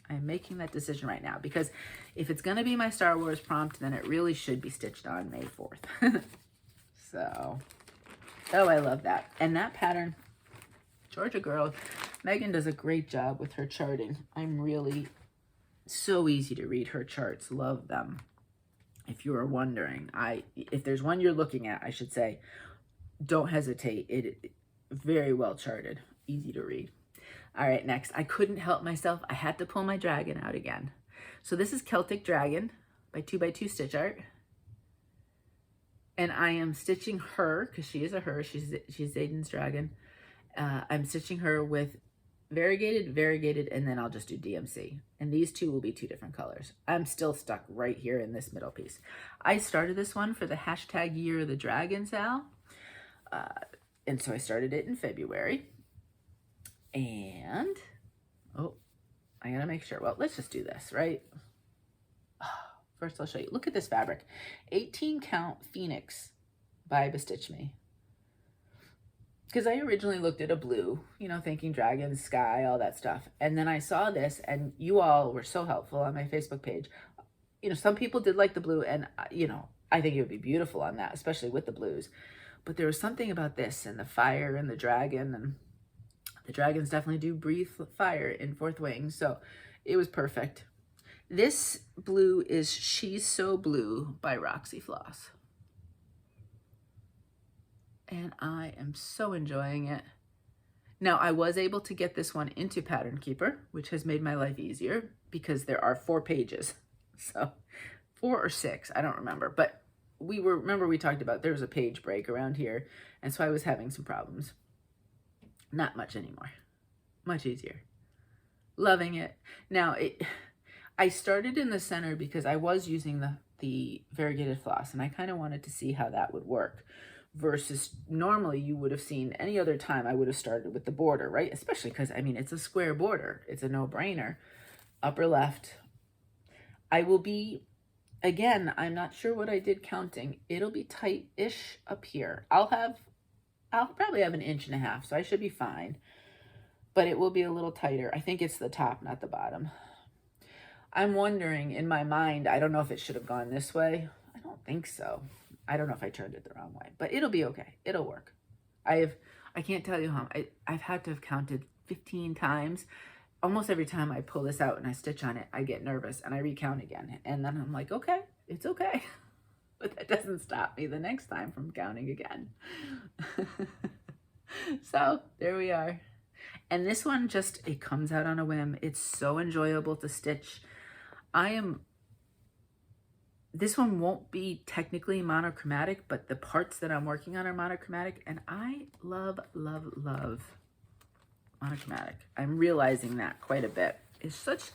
I'm making that decision right now because if it's going to be my Star Wars prompt, then it really should be stitched on May 4th. So, oh, I love that. And that pattern, Georgia girl, Megan does a great job with her charting. I'm really so easy to read her charts. Love them. If you are wondering, if there's one you're looking at, I should say, don't hesitate. It very well charted, easy to read. All right, next, I couldn't help myself. I had to pull my dragon out again. So this is Celtic Dragon by 2x2 Stitch Art. And I am stitching her, because she is a her, she's Zayden's dragon. I'm stitching her with variegated, and then I'll just do DMC. And these two will be two different colors. I'm still stuck right here in this middle piece. I started this one for the hashtag yearofthedragonsal. And so I started it in February. And, oh, I gotta make sure. Well, let's just do this, right? First, I'll show you. Look at this fabric. 18 count Phoenix by Bestitch Me. Because I originally looked at a blue, you know, thinking dragon, sky, all that stuff. And then I saw this, and you all were so helpful on my Facebook page. You know, some people did like the blue, and, you know, I think it would be beautiful on that, especially with the blues. But there was something about this and the fire and the dragon, and the dragons definitely do breathe fire in Fourth Wing, so it was perfect. This blue is She's So Blue by Roxy Floss. And I am so enjoying it. Now, I was able to get this one into Pattern Keeper, which has made my life easier because there are 4 pages. So 4 or 6, I don't remember. But remember we talked about there was a page break around here. And so I was having some problems. Not much anymore. Much easier. Loving it. Now, I started in the center because I was using the variegated floss, and I kind of wanted to see how that would work. Versus normally you would have seen any other time I would have started with the border, right? Especially because, I mean, it's a square border. It's a no-brainer. Upper left. I will be, again, I'm not sure what I did counting. It'll be tight-ish up here. I'll probably have 1.5 inches, so I should be fine. But it will be a little tighter. I think it's the top, not the bottom. I'm wondering, in my mind, I don't know if it should have gone this way. I don't think so. I don't know if I turned it the wrong way, but it'll be okay. It'll work. I can't tell you how, I've had to have counted 15 times. Almost every time I pull this out and I stitch on it, I get nervous and I recount again. And then I'm like, okay, it's okay. But that doesn't stop me the next time from counting again. So there we are. And this one it comes out on a whim. It's so enjoyable to stitch. This one won't be technically monochromatic, but the parts that I'm working on are monochromatic, and I love, love, love monochromatic. I'm realizing that quite a bit. There's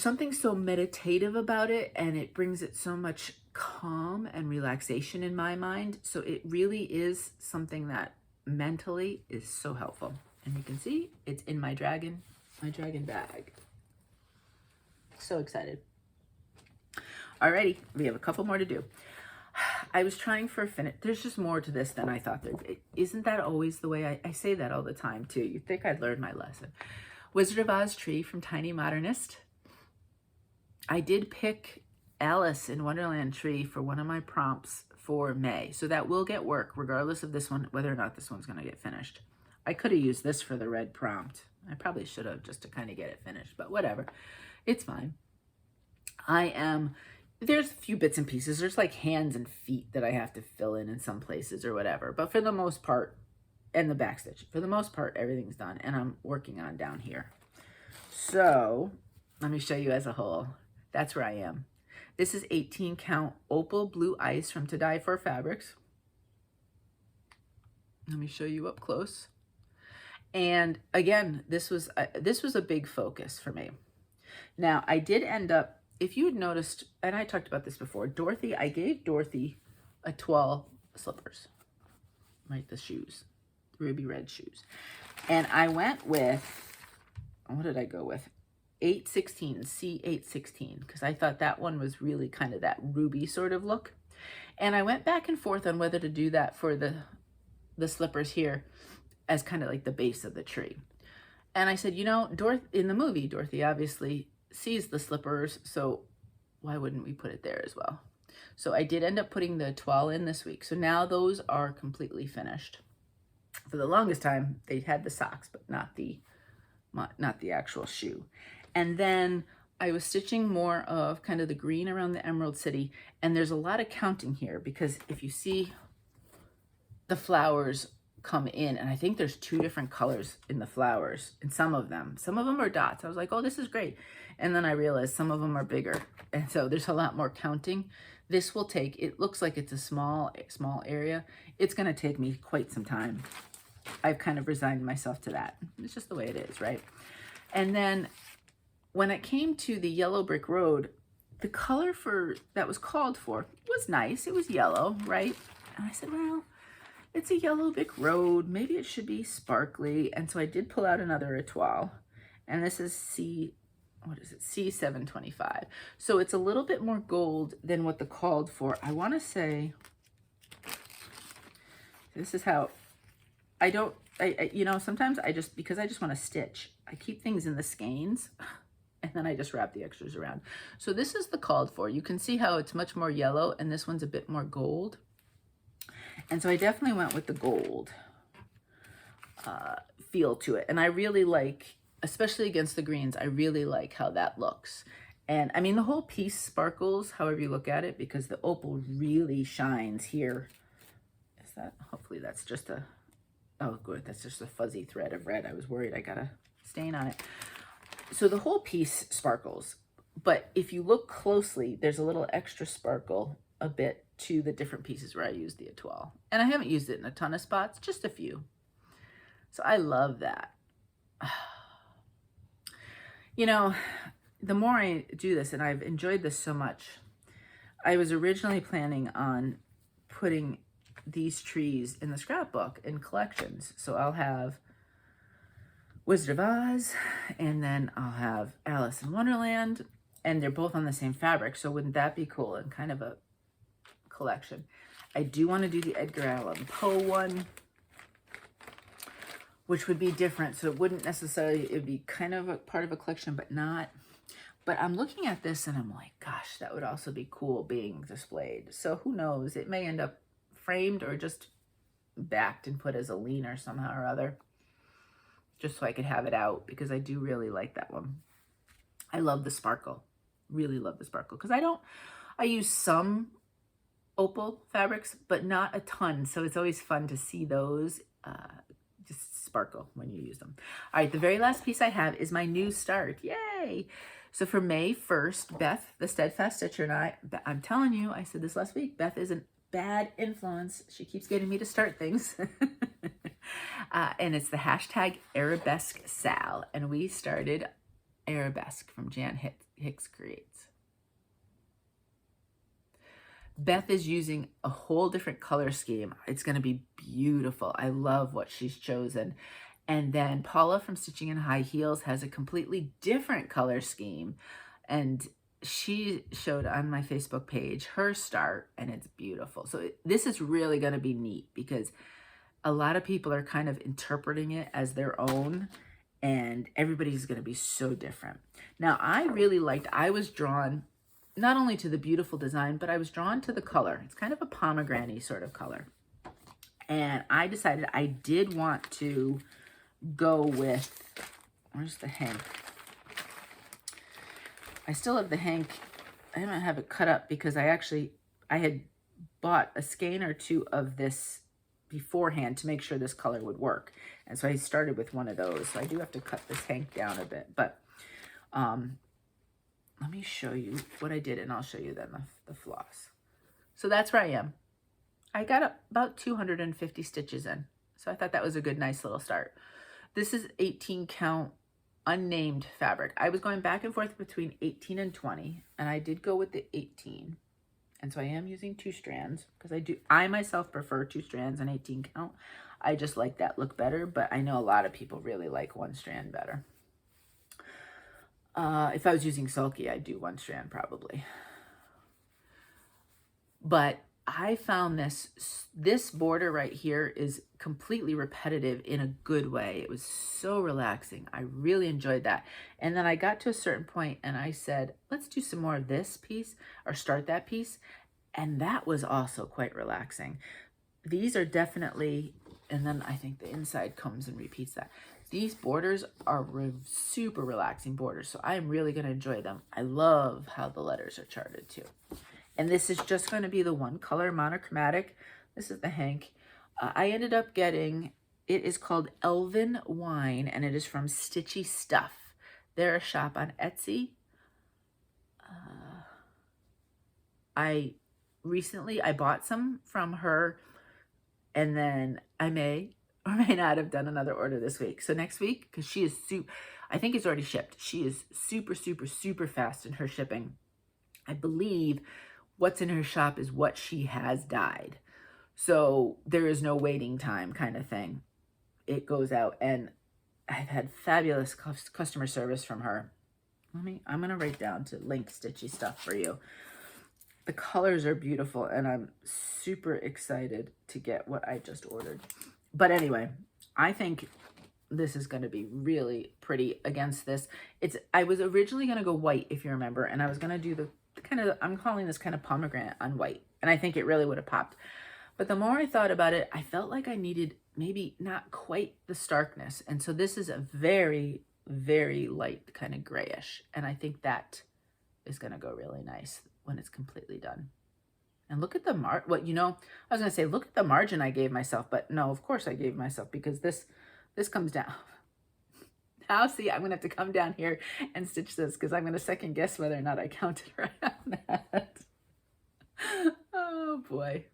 something so meditative about it, and it brings it so much calm and relaxation in my mind. So it really is something that mentally is so helpful. And you can see it's in my dragon bag. So excited. Alrighty, we have a couple more to do. I was trying for a finish. There's just more to this than I thought there'd be. Isn't that always the way? I say that all the time too. You'd think I'd learned my lesson. Wizard of Oz tree from Tiny Modernist. I did pick Alice in Wonderland tree for one of my prompts for May. So that will get work regardless of this one, whether or not this one's going to get finished. I could have used this for the red prompt. I probably should have just to kind of get it finished, but whatever. It's fine. There's a few bits and pieces. There's like hands and feet that I have to fill in some places or whatever. But for the most part, and the back stitch, for the most part, everything's done. And I'm working on down here. So let me show you as a whole. That's where I am. This is 18 count Opal Blue Ice from To Die For Fabrics. Let me show you up close. And again, this was a big focus for me. Now, I did end up, if you had noticed, and I talked about this before, I gave Dorothy a toile slippers, right? The shoes, the ruby red shoes. And I went with, what did I go with? 816, C816, because I thought that one was really kind of that ruby sort of look. And I went back and forth on whether to do that for the slippers here as kind of like the base of the tree. And I said, you know, in the movie, Dorothy obviously sees the slippers, so why wouldn't we put it there as well? So I did end up putting the toile in this week. So now those are completely finished. For the longest time, they had the socks, but not the actual shoe. And then I was stitching more of kind of the green around the Emerald City. And there's a lot of counting here because if you see the flowers come in, and I think there's 2 different colors in the flowers in some of them are dots. I was like, oh, this is great. And then I realized some of them are bigger, and so there's a lot more counting. This will take, it looks like it's a small area. It's going to take me quite some time. I've kind of resigned myself to that. It's just the way it is, right? And then when it came to the yellow brick road, the color that was called for was nice. It was yellow, right? And I said, well, it's a yellow brick road. Maybe it should be sparkly. And so I did pull out another étoile. And this is C725. So it's a little bit more gold than what the called for. I want to say, this is how, you know, sometimes because I just want to stitch, I keep things in the skeins and then I just wrap the extras around. So this is the called for. You can see how it's much more yellow and this one's a bit more gold. And so I definitely went with the gold feel to it. And I really like, especially against the greens, I really like how that looks. And I mean, the whole piece sparkles, however you look at it, because the opal really shines here. Is that, hopefully that's just a, oh good, that's just a fuzzy thread of red. I was worried I got a stain on it. So the whole piece sparkles. But if you look closely, there's a little extra sparkle a bit to the different pieces where I used the étoile. And I haven't used it in a ton of spots, just a few. So I love that. You know, the more I do this, and I've enjoyed this so much, I was originally planning on putting these trees in the scrapbook in collections. So I'll have Wizard of Oz, and then I'll have Alice in Wonderland, and they're both on the same fabric. So wouldn't that be cool? And kind of a collection. I do want to do the Edgar Allan Poe one, which would be different. So it wouldn't necessarily, it'd be kind of a part of a collection, but not. But I'm looking at this and I'm like, gosh, that would also be cool being displayed. So who knows? It may end up framed or just backed and put as a leaner somehow or other, just so I could have it out, because I do really like that one. I love the sparkle, really love the sparkle, because I use some opal fabrics, but not a ton. So it's always fun to see those just sparkle when you use them. All right, the very last piece I have is my new start. Yay! So for May 1st, Beth, the Steadfast Stitcher, and I'm telling you, I said this last week, Beth is a bad influence. She keeps getting me to start things. And it's the hashtag arabesquesal. And we started arabesque from Jan Hicks Creates. Beth is using a whole different color scheme. It's going to be beautiful. I love what she's chosen. And then Paula from Stitching in High Heels has a completely different color scheme. And she showed on my Facebook page her start, and it's beautiful. So this is really going to be neat because a lot of people are kind of interpreting it as their own, and everybody's going to be so different. Now, I really liked, I was drawn not only to the beautiful design, but I was drawn to the color. It's kind of a pomegranate sort of color. And I decided I did want to go with, where's the hank? I still have the hank. I don't have it cut up because I had bought a skein or two of this beforehand to make sure this color would work. And so I started with one of those. So I do have to cut this hank down a bit, but let me show you what I did, and I'll show you then the floss. So that's where I am. I got about 250 stitches in. So I thought that was a good, nice little start. This is 18 count unnamed fabric. I was going back and forth between 18 and 20, and I did go with the 18. And so I am using 2 strands because I myself prefer 2 strands and 18 count. I just like that look better, but I know a lot of people really like 1 strand better. If I was using Sulky, I'd do 1 strand probably. But I found this border right here is completely repetitive in a good way. It was so relaxing. I really enjoyed that. And then I got to a certain point and I said, let's do some more of this piece or start that piece. And that was also quite relaxing. These are definitely, and then I think the inside comes and repeats that. These borders are super relaxing borders, so I am really going to enjoy them. I love how the letters are charted too. And this is just going to be the one color monochromatic. This is the Hank. I ended up getting, it is called Elven Wine, and it is from Stitchy Stuff. They're a shop on Etsy. I bought some from her, and then I may or may not have done another order this week. So next week, because she is I think it's already shipped. She is super, super, super fast in her shipping. I believe what's in her shop is what she has dyed. So there is no waiting time kind of thing. It goes out, and I've had fabulous customer service from her. I'm going to write down to link Stitchy Stuff for you. The colors are beautiful, and I'm super excited to get what I just ordered. But anyway, I think this is going to be really pretty against this. I was originally going to go white, if you remember, and I was going to do the kind of, I'm calling this kind of pomegranate on white, and I think it really would have popped. But the more I thought about it, I felt like I needed maybe not quite the starkness. And so this is a very, very light kind of grayish. And I think that is going to go really nice when it's completely done. And look at the I was going to say, look at the margin I gave myself, but no, of course I gave myself, because this comes down. Now, see, I'm going to have to come down here and stitch this, because I'm going to second guess whether or not I counted right on that. Oh boy.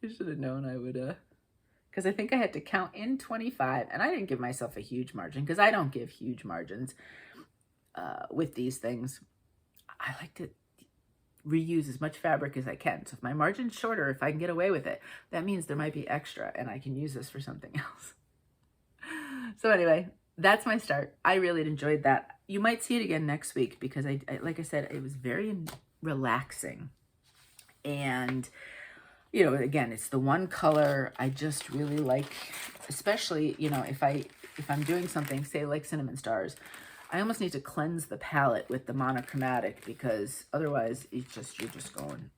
I should have known I would, because I think I had to count in 25, and I didn't give myself a huge margin, because I don't give huge margins with these things. I like to reuse as much fabric as I can. So if my margin's shorter, if I can get away with it, that means there might be extra, and I can use this for something else. So anyway, that's my start. I really enjoyed that. You might see it again next week, because I like I said, it was very relaxing. And again, it's the one color I just really like, especially, if I'm doing something, say like Cinnamon Stars, I almost need to cleanse the palette with the monochromatic, because otherwise you're just going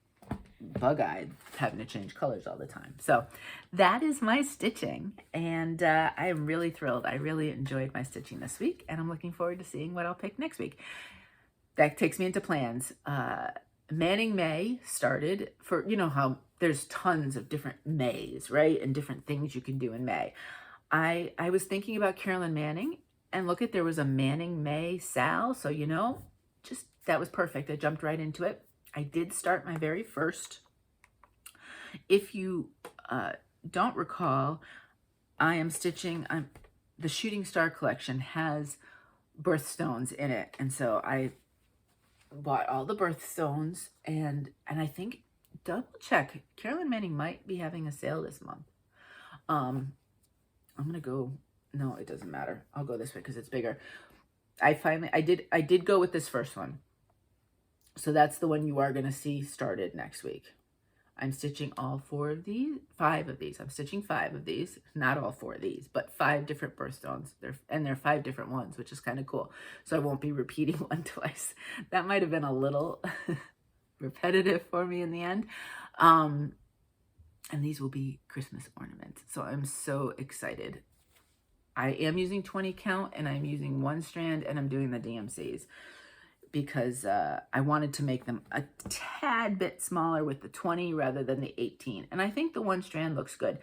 bug-eyed having to change colors all the time. So that is my stitching, and I am really thrilled. I really enjoyed my stitching this week, and I'm looking forward to seeing what I'll pick next week. That takes me into plans. Manning May started for, how there's tons of different Mays, right? And different things you can do in May. I was thinking about Carolyn Manning, and look there was a Manning May Sal. So, that was perfect. I jumped right into it. I did start my very first. If you don't recall, I am stitching, the Shooting Star collection has birthstones in it. And so I bought all the birthstones, and I think, double check, Carolyn Manning might be having a sale this month. I'm gonna go, no, it doesn't matter, I'll go this way because it's bigger. I did go with this first one, so that's the one you are gonna see started next week. I'm stitching all 5 of these. I'm stitching 5 of these, not all 4 of these, but 5 different birthstones. They're 5 different ones, which is kind of cool. So I won't be repeating one twice. That might have been a little repetitive for me in the end. And these will be Christmas ornaments. So I'm so excited. I am using 20 count, and I'm using 1 strand, and I'm doing the DMCs, because I wanted to make them a tad bit smaller with the 20 rather than the 18. And I think the 1 strand looks good.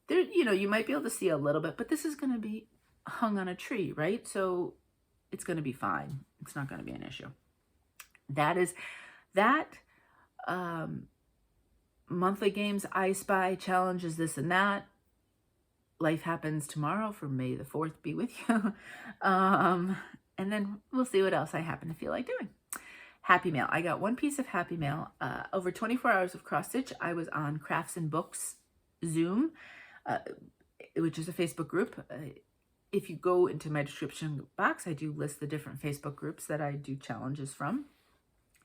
There, you might be able to see a little bit, but this is going to be hung on a tree, right? So it's going to be fine. It's not going to be an issue. That monthly games, I Spy challenges, this and that. Life Happens Tomorrow for May the 4th be with you. And then we'll see what else I happen to feel like doing. Happy Mail. I got 1 piece of Happy Mail. Over 24 hours of cross stitch, I was on Crafts and Books Zoom, which is a Facebook group. If you go into my description box, I do list the different Facebook groups that I do challenges from.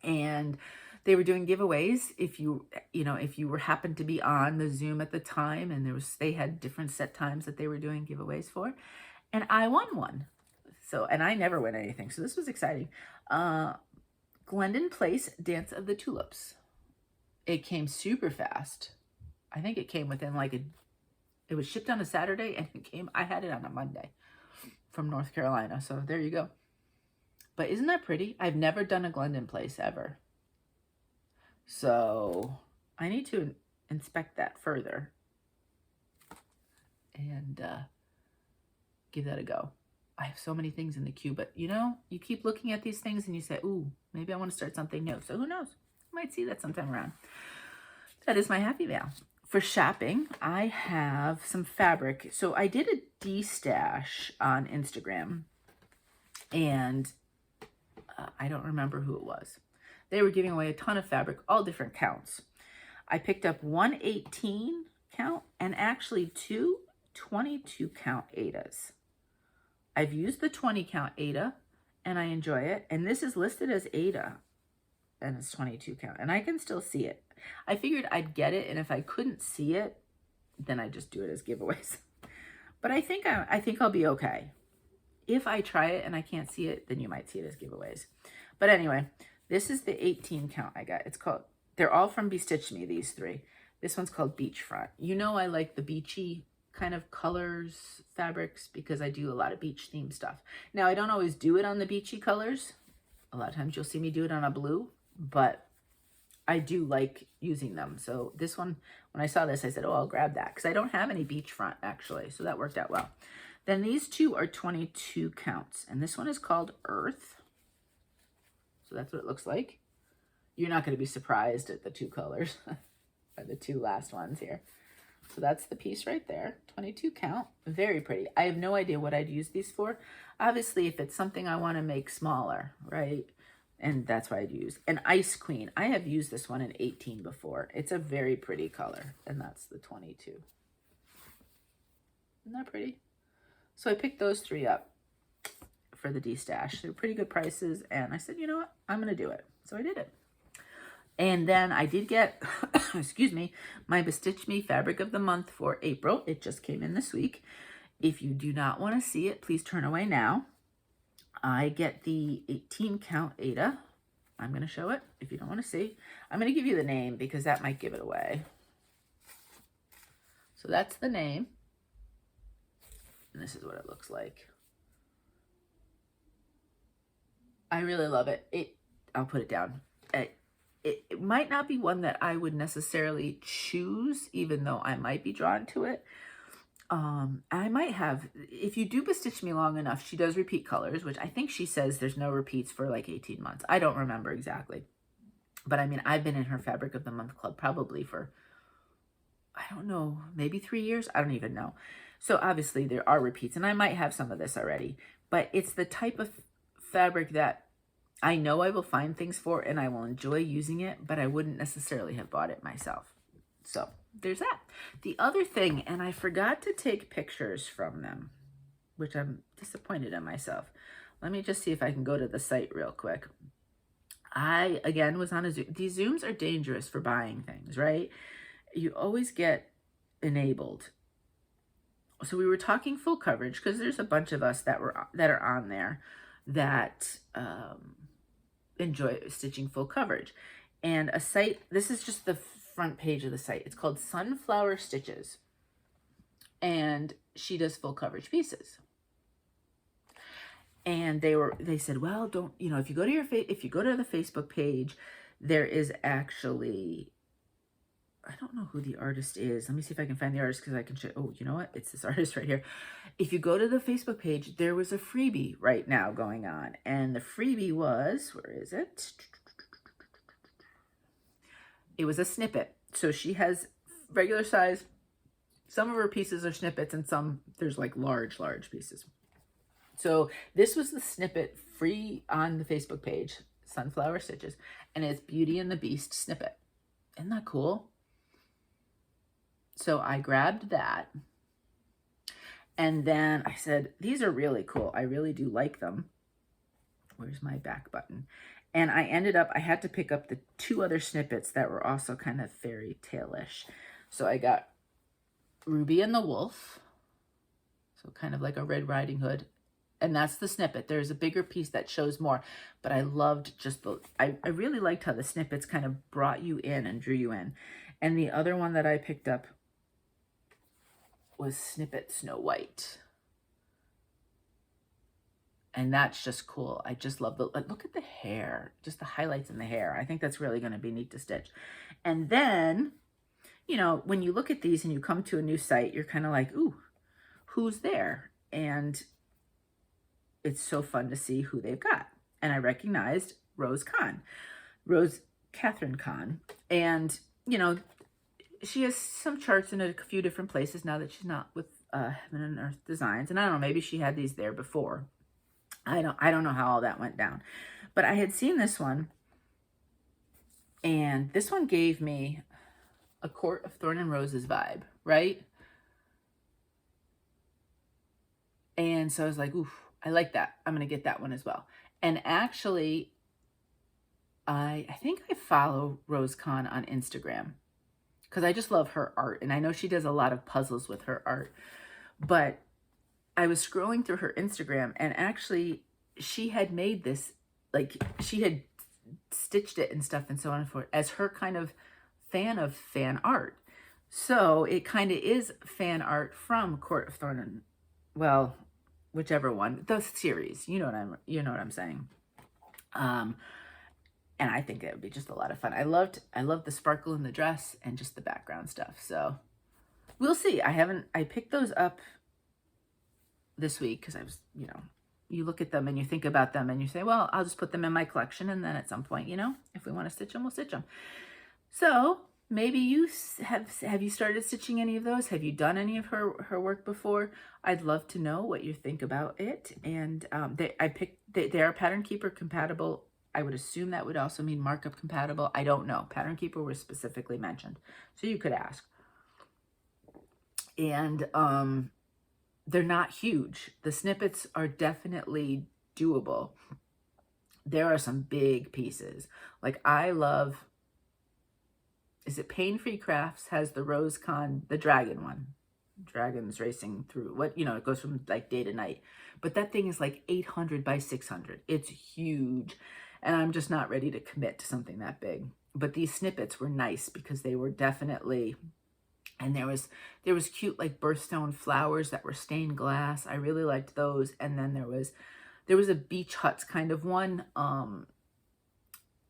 And They were doing giveaways if you were happened to be on the Zoom at the time, and they had different set times that they were doing giveaways for, and I won one. So, and I never win anything, so this was exciting. Glendon Place Dance of the Tulips. It came super fast. I think it came within it was shipped on a Saturday, and I had it on a Monday from North Carolina. So there you go. But isn't that pretty? I've never done a Glendon Place ever. So I need to inspect that further and give that a go. I have so many things in the queue, but you keep looking at these things and you say, ooh, maybe I want to start something new. So who knows? I might see that sometime around. That is my happy mail. For shopping, I have some fabric. So I did a de-stash on Instagram, and I don't remember who it was. They were giving away a ton of fabric, all different counts. I picked up one 18 count and actually two 22 count aidas. I've used the 20 count aida and I enjoy it. And this is listed as aida and it's 22 count, and I can still see it. I figured I'd get it, and if I couldn't see it, then I just do it as giveaways. But I think I'll be okay. If I try it and I can't see it, then you might see it as giveaways. But anyway, this is the 18 count I got. They're all from Stitch Me, these three. This one's called Beachfront. I like the beachy kind of colors, fabrics, because I do a lot of beach themed stuff. Now, I don't always do it on the beachy colors. A lot of times you'll see me do it on a blue, but I do like using them. So this one, when I saw this, I said, oh, I'll grab that, because I don't have any beachfront actually. So that worked out well. Then these two are 22 counts, and this one is called Earth. So that's what it looks like. You're not going to be surprised at the two colors, or the two last ones here. So that's the piece right there, 22 count, very pretty. I have no idea what I'd use these for. Obviously, if it's something I want to make smaller, right? And that's why I'd use an Ice Queen. I have used this one in 18 before. It's a very pretty color, and that's the 22. Isn't that pretty? So I picked those three up for the de-stash. They were pretty good prices, and I said, you know what? I'm going to do it. So I did it. And then I did get, excuse me, my Bestitch Me Fabric of the Month for April. It just came in this week. If you do not want to see it, please turn away now. I get the 18 count aida. I'm going to show it if you don't want to see. I'm going to give you the name because that might give it away. So that's the name. And this is what it looks like. I really love it. I'll put it down. It might not be one that I would necessarily choose, even though I might be drawn to it. I might have, if you do Bestitch Me long enough, she does repeat colors, which I think she says there's no repeats for like 18 months. I don't remember exactly. But I mean, I've been in her Fabric of the Month club probably for, I don't know, maybe 3 years. I don't even know. So obviously there are repeats, and I might have some of this already. But it's the type of fabric that I know I will find things for, and I will enjoy using it, but I wouldn't necessarily have bought it myself. So there's that. The other thing, and I forgot to take pictures from them, which I'm disappointed in myself. Let me just see if I can go to the site real quick. I, again, was on a Zoom. These Zooms are dangerous for buying things, right? You always get enabled. So we were talking full coverage, because there's a bunch of us that are on there that enjoy stitching full coverage. And a site, this is just the front page of the site. It's called Sunflower Stitches. And she does full coverage pieces. And they said, well, don't, if you go to the Facebook page, there is actually, I don't know who the artist is. Let me see if I can find the artist, because I can show. Oh, you know what? It's this artist right here. If you go to the Facebook page, there was a freebie right now going on. And the freebie was, where is it? It was a snippet. So she has regular size. Some of her pieces are snippets, and some, there's like large pieces. So this was the snippet free on the Facebook page, Sunflower Stitches. And it's Beauty and the Beast snippet. Isn't that cool? So I grabbed that, and then I said, these are really cool. I really do like them. Where's my back button? And I ended up, I had to pick up the 2 other snippets that were also kind of fairy tale-ish. So I got Ruby and the Wolf, so kind of like a Red Riding Hood. And that's the snippet. There's a bigger piece that shows more, but I loved just I really liked how the snippets kind of brought you in and drew you in. And the other one that I picked up was Snippet Snow White. And that's just cool. I just love look at the hair, just the highlights in the hair. I think that's really going to be neat to stitch. And then, you know, when you look at these and you come to a new site, you're kind of like, ooh, who's there? And it's so fun to see who they've got. And I recognized Rose Catherine Kahn. And, you know, she has some charts in a few different places now that she's not with Heaven and Earth Designs. And I don't know, maybe she had these there before. I don't know how all that went down. But I had seen this one. And this one gave me a Court of Thorn and Roses vibe, right? And so I was like, oof, I like that. I'm going to get that one as well. And actually, I think I follow Rose Kahn on Instagram because I just love her art. And I know she does a lot of puzzles with her art. But I was scrolling through her Instagram, and actually she had made this, like she had stitched it and stuff and so on and forth as her kind of fan art. So it kind of is fan art from Court of Thorn and, well, whichever one, the series, you know what I'm saying. And I think it would be just a lot of fun. I loved the sparkle in the dress and just the background stuff. So we'll see. I picked those up this week because I was, you know, you look at them and you think about them and you say, well, I'll just put them in my collection. And then at some point, you know, if we want to stitch them, we'll stitch them. So maybe you have you started stitching any of those? Have you done any of her work before? I'd love to know what you think about it. And they are Pattern Keeper compatible. I would assume that would also mean markup compatible. I don't know. Pattern Keeper was specifically mentioned, so you could ask. And they're not huge. The snippets are definitely doable. There are some big pieces. Like I love, is it Pain Free Crafts has the Rose Kahn, the dragon one. Dragons racing through, what, you know, it goes from like day to night. But that thing is like 800 by 600. It's huge. And I'm just not ready to commit to something that big. But these snippets were nice because they were definitely, and there was cute like birthstone flowers that were stained glass. I really liked those. And then there was a beach huts kind of one on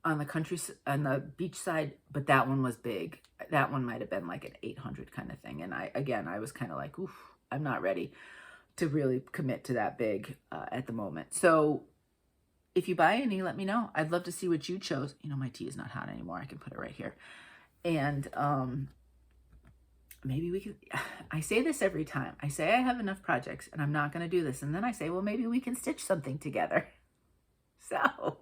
the beach side, but that one was big. That one might have been like an 800 kind of thing. And I was kind of like, oof, I'm not ready to really commit to that big at the moment. So if you buy any, let me know. I'd love to see what you chose. You know, my tea is not hot anymore. I can put it right here. And maybe we can, I say this every time. I say I have enough projects and I'm not going to do this. And then I say, well, maybe we can stitch something together. So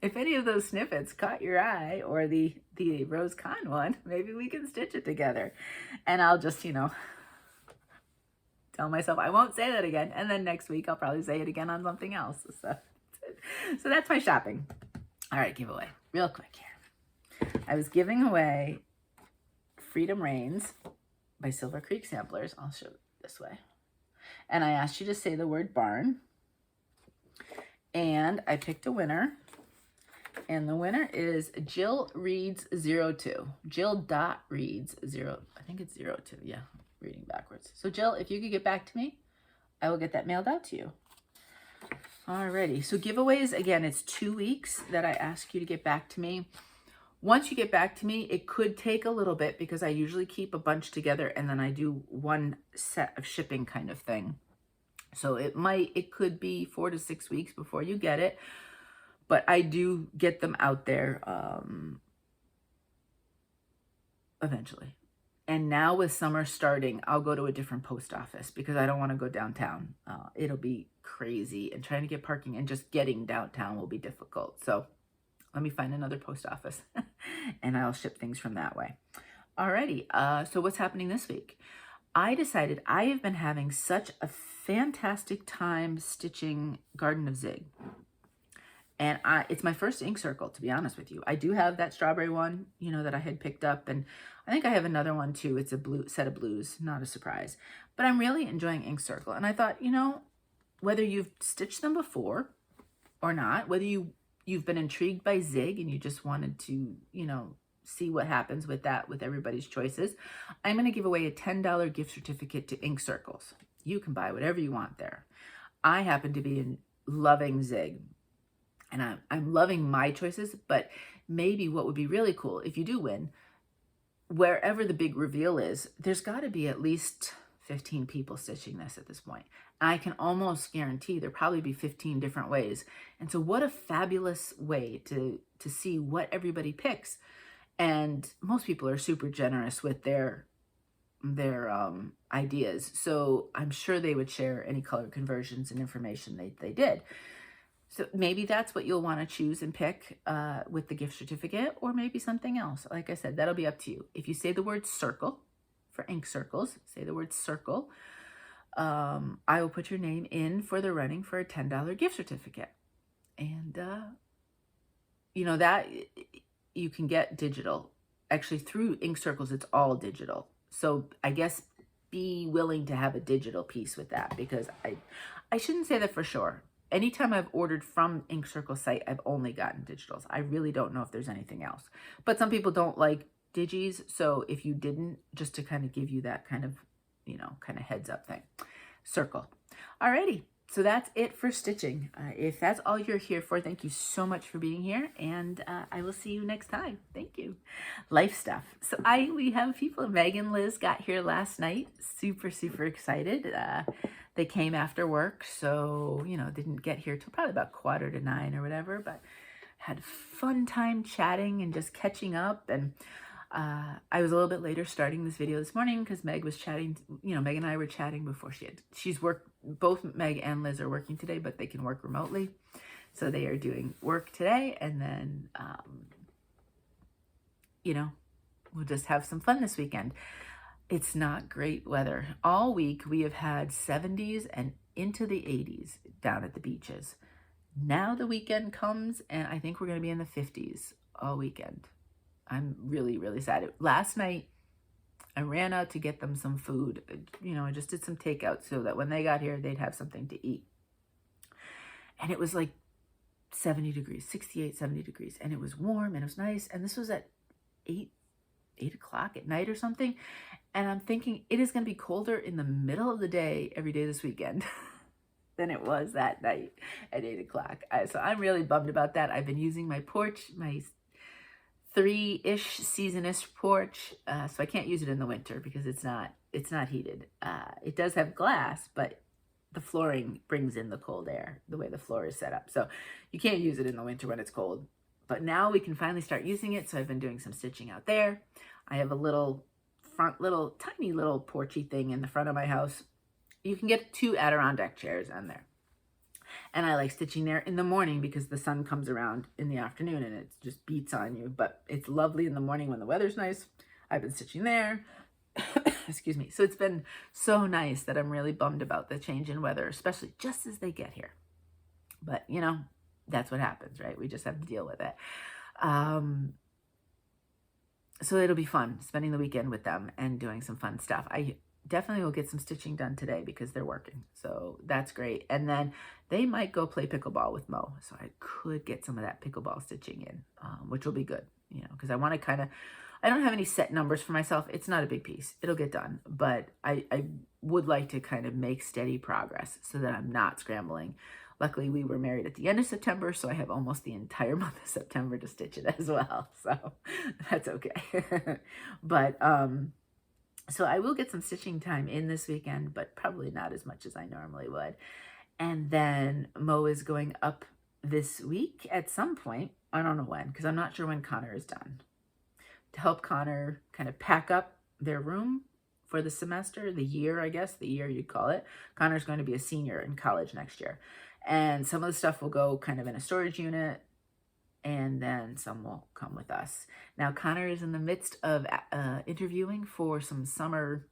if any of those snippets caught your eye, or the Rose Kahn one, maybe we can stitch it together. And I'll just, you know, tell myself I won't say that again. And then next week I'll probably say it again on something else. So that's my shopping. All right, giveaway real quick here. I was giving away Freedom Reigns by Silver Creek Samplers. I'll show it this way. And I asked you to say the word barn. And I picked a winner. And the winner is Jill Reads 02. Jill.Reads 0. I think it's 02. Yeah, reading backwards. So Jill, if you could get back to me, I will get that mailed out to you. Alrighty. So giveaways, again, it's 2 weeks that I ask you to get back to me. Once you get back to me, it could take a little bit because I usually keep a bunch together and then I do one set of shipping kind of thing. So it could be 4 to 6 weeks before you get it. But I do get them out there eventually. And now with summer starting, I'll go to a different post office because I don't want to go downtown. It'll be crazy. And trying to get parking and just getting downtown will be difficult. So let me find another post office and I'll ship things from that way. Alrighty. So what's happening this week? I decided I have been having such a fantastic time stitching Garden of Zig. And it's my first ink circle, to be honest with you. I do have that strawberry one, that I had picked up, and I think I have another one too. It's a blue set of blues, not a surprise. But I'm really enjoying ink circle, and I thought, whether you've stitched them before or not, whether you've been intrigued by Zig and you just wanted to, see what happens with that, with everybody's choices, I'm going to give away a $10 gift certificate to Ink Circles. You can buy whatever you want there. I happen to be loving Zig, and I'm loving my choices, but maybe what would be really cool if you do win, wherever the big reveal is, there's got to be at least 15 people stitching this at this point. I can almost guarantee there'll probably be 15 different ways. And so what a fabulous way to see what everybody picks. And most people are super generous with their ideas. So I'm sure they would share any color conversions and information they did. So maybe that's what you'll want to choose and pick with the gift certificate, or maybe something else. Like I said, that'll be up to you. If you say the word circle for Ink Circles, say the word circle, I will put your name in for the running for a $10 gift certificate. And, that you can get digital. Actually, through Ink Circles, it's all digital. So I guess be willing to have a digital piece with that, because I shouldn't say that for sure. Anytime I've ordered from Ink Circle site, I've only gotten digitals. I really don't know if there's anything else. But some people don't like digis, so if you didn't, just to kind of give you that kind of, kind of heads up thing. Circle. Alrighty, so that's it for stitching. If that's all you're here for, thank you so much for being here, and I will see you next time. Thank you. Life stuff. So we have people. Meg and Liz got here last night. Super, super excited. They came after work, so, didn't get here till probably about 8:45 or whatever, but had a fun time chatting and just catching up. And I was a little bit later starting this video this morning because Meg was chatting, Meg and I were chatting before she's worked. Both Meg and Liz are working today, but they can work remotely. So they are doing work today, and then, we'll just have some fun this weekend. It's not great weather. All week we have had 70s and into the 80s down at the beaches. Now the weekend comes, and I think we're going to be in the 50s all weekend. I'm really, really sad. Last night, I ran out to get them some food. I just did some takeout so that when they got here, they'd have something to eat. And it was like 70 degrees, 68, 70 degrees. And it was warm and it was nice. And this was at 8 o'clock at night or something. And I'm thinking it is going to be colder in the middle of the day every day this weekend than it was that night at 8 o'clock. So I'm really bummed about that. I've been using my porch, my 3-ish season-ish porch, so I can't use it in the winter because it's not heated. It does have glass, but the flooring brings in the cold air, the way the floor is set up. So you can't use it in the winter when it's cold. But now we can finally start using it, so I've been doing some stitching out there. I have a tiny little porchy thing in the front of my house. You can get 2 Adirondack chairs on there. And I like stitching there in the morning because the sun comes around in the afternoon and it just beats on you. But it's lovely in the morning when the weather's nice. I've been stitching there. Excuse me. So it's been so nice that I'm really bummed about the change in weather, especially just as they get here. But, that's what happens, right? We just have to deal with it. So it'll be fun spending the weekend with them and doing some fun stuff. I definitely will get some stitching done today because they're working. So that's great. And then they might go play pickleball with Mo. So I could get some of that pickleball stitching in, which will be good, because I want to I don't have any set numbers for myself. It's not a big piece. It'll get done. But I would like to kind of make steady progress so that I'm not scrambling. Luckily, we were married at the end of September, so I have almost the entire month of September to stitch it as well. So that's okay. But, so I will get some stitching time in this weekend, but probably not as much as I normally would. And then Mo is going up this week at some point. I don't know when, because I'm not sure when Connor is done. To help Connor kind of pack up their room for the semester, the year, I guess, the year you'd call it. Connor's going to be a senior in college next year. And some of the stuff will go kind of in a storage unit, and then some will come with us. Now, Connor is in the midst of interviewing for some summer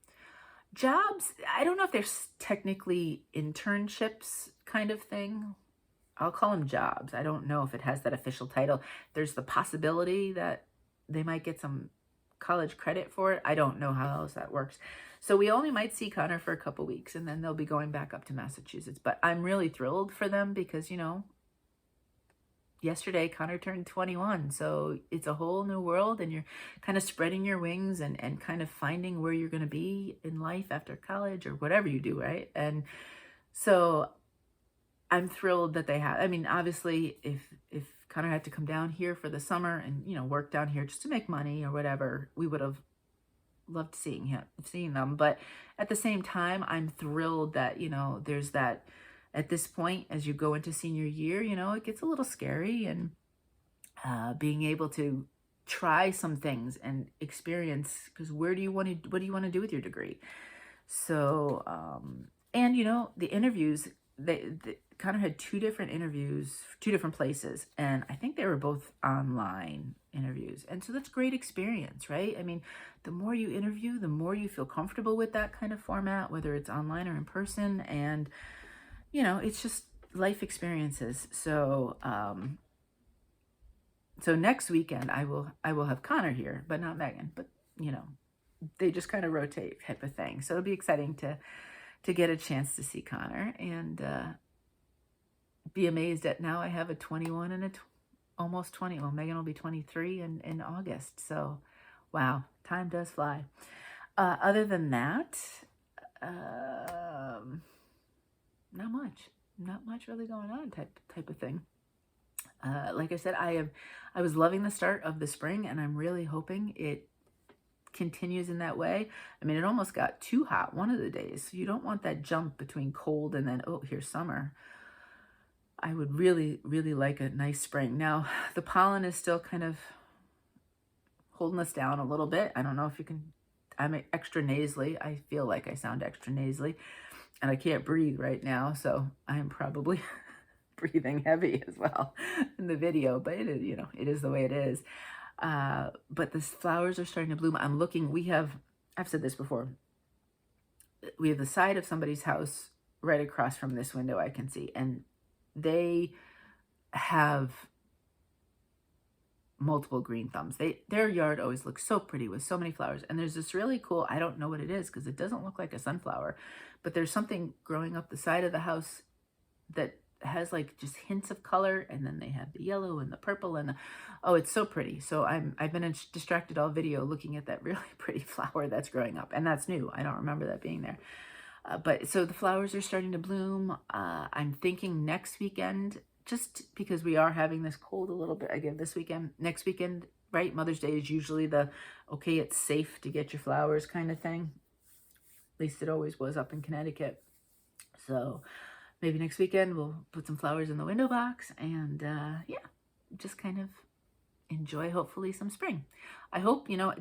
jobs. I don't know if they're technically internships kind of thing. I'll call them jobs. I don't know if it has that official title. There's the possibility that they might get some college credit for it. I don't know how else that works. So we only might see Connor for a couple weeks, and then they'll be going back up to Massachusetts. But I'm really thrilled for them because, you know, yesterday Connor turned 21. So it's a whole new world, and you're kind of spreading your wings and kind of finding where you're going to be in life after college or whatever you do, right? And so I'm thrilled that they have. I mean, obviously, if Connor had to come down here for the summer and, you know, work down here just to make money or whatever, we would have loved seeing them. But at the same time, I'm thrilled that, you know, there's that at this point, as you go into senior year, you know, it gets a little scary, and being able to try some things and experience, because what do you want to do with your degree? So, and, you know, the interviews, they Connor had 2 different interviews, 2 different places, and I think they were both online interviews. And so that's great experience, right? I mean, the more you interview, the more you feel comfortable with that kind of format, whether it's online or in person. And, you know, it's just life experiences. So, so next weekend I will have Connor here, but not Megan. But, you know, they just kind of rotate type of thing. So it'll be exciting to get a chance to see Connor and be amazed at now I have a 21 and almost 20. Well, Megan will be 23 in August. So, wow, time does fly. Other than that, not much really going on type of thing. Like I said, I was loving the start of the spring, and I'm really hoping it continues in that way. I mean, it almost got too hot one of the days. So you don't want that jump between cold and then, oh, here's summer. I would really, really like a nice spring. Now, the pollen is still kind of holding us down a little bit. I don't know if you can, I'm extra nasally. I feel like I sound extra nasally, and I can't breathe right now. So I'm probably breathing heavy as well in the video, but it is, you know, it is the way it is. But the flowers are starting to bloom. I'm looking, I've said this before, we have the side of somebody's house right across from this window I can see, and they have multiple green thumbs. Their yard always looks so pretty with so many flowers. And there's this really cool, I don't know what it is because it doesn't look like a sunflower, but there's something growing up the side of the house that has like just hints of color, and then they have the yellow and the purple and oh, it's so pretty. So I've been distracted all video looking at that really pretty flower that's growing up, and that's new. I don't remember that being there. But so the flowers are starting to bloom. I'm thinking next weekend, just because we are having this cold a little bit, I give this weekend, next weekend, right? Mother's Day is usually the, okay, it's safe to get your flowers kind of thing. At least it always was up in Connecticut. So maybe next weekend we'll put some flowers in the window box and yeah, just kind of enjoy hopefully some spring. I hope, you know,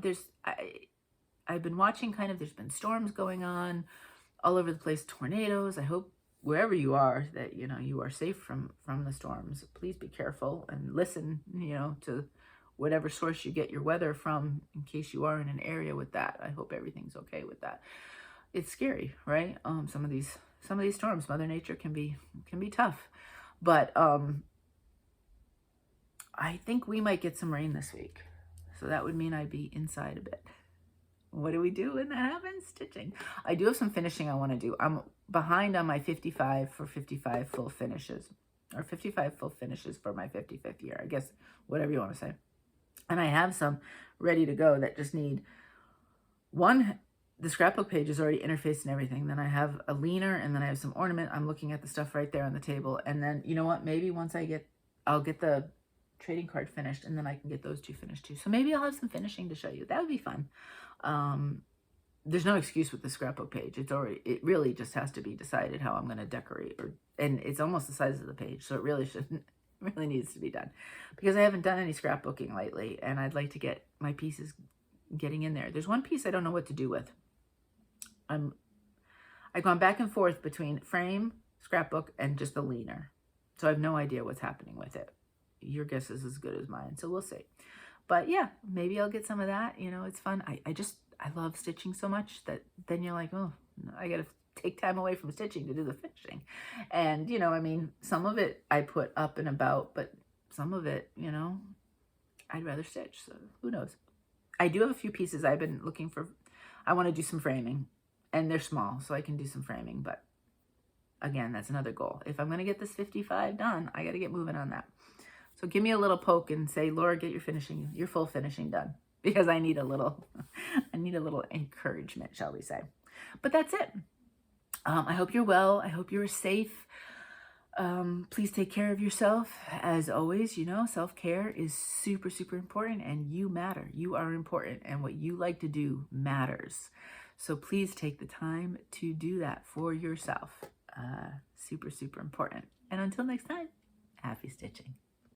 I've been watching kind of, there's been storms going on all over the place, tornadoes. I hope wherever you are that, you know, you are safe from the storms. Please be careful and listen, you know, to whatever source you get your weather from in case you are in an area with that. I hope everything's okay with that. It's scary, right? Some of these storms, Mother Nature can be tough. But I think we might get some rain this week. So that would mean I'd be inside a bit. What do we do when that happens? Stitching. I do have some finishing I want to do. I'm behind on my 55 full finishes, or 55 full finishes for my 55th year, I guess, whatever you want to say. And I have some ready to go that just need one. The scrapbook page is already interfaced and everything. Then I have a leaner, and then I have some ornament. I'm looking at the stuff right there on the table. And then, you know what? Maybe once I'll get the trading card finished, and then I can get those 2 finished too. So maybe I'll have some finishing to show you. That would be fun. There's no excuse with the scrapbook page. It really just has to be decided how I'm going to decorate, and it's almost the size of the page. So it really needs to be done, because I haven't done any scrapbooking lately, and I'd like to get my pieces getting in there. There's one piece I don't know what to do with. I've gone back and forth between frame, scrapbook, and just the leaner. So I have no idea what's happening with it. Your guess is as good as mine. So we'll see. But yeah, maybe I'll get some of that. You know, it's fun. I love stitching so much that then you're like, oh, I got to take time away from stitching to do the finishing. And, you know, I mean, some of it I put up and about, but some of it, you know, I'd rather stitch. So who knows? I do have a few pieces I've been looking for. I want to do some framing, and they're small, so I can do some framing. But again, that's another goal. If I'm going to get this 55 done, I got to get moving on that. So give me a little poke and say, Laura, get your full finishing done, because I need a little encouragement, shall we say. But that's it. I hope you're well. I hope you're safe. Please take care of yourself. As always, you know, self-care is super, super important, and you matter. You are important, and what you like to do matters. So please take the time to do that for yourself. Super, super important. And until next time, happy stitching.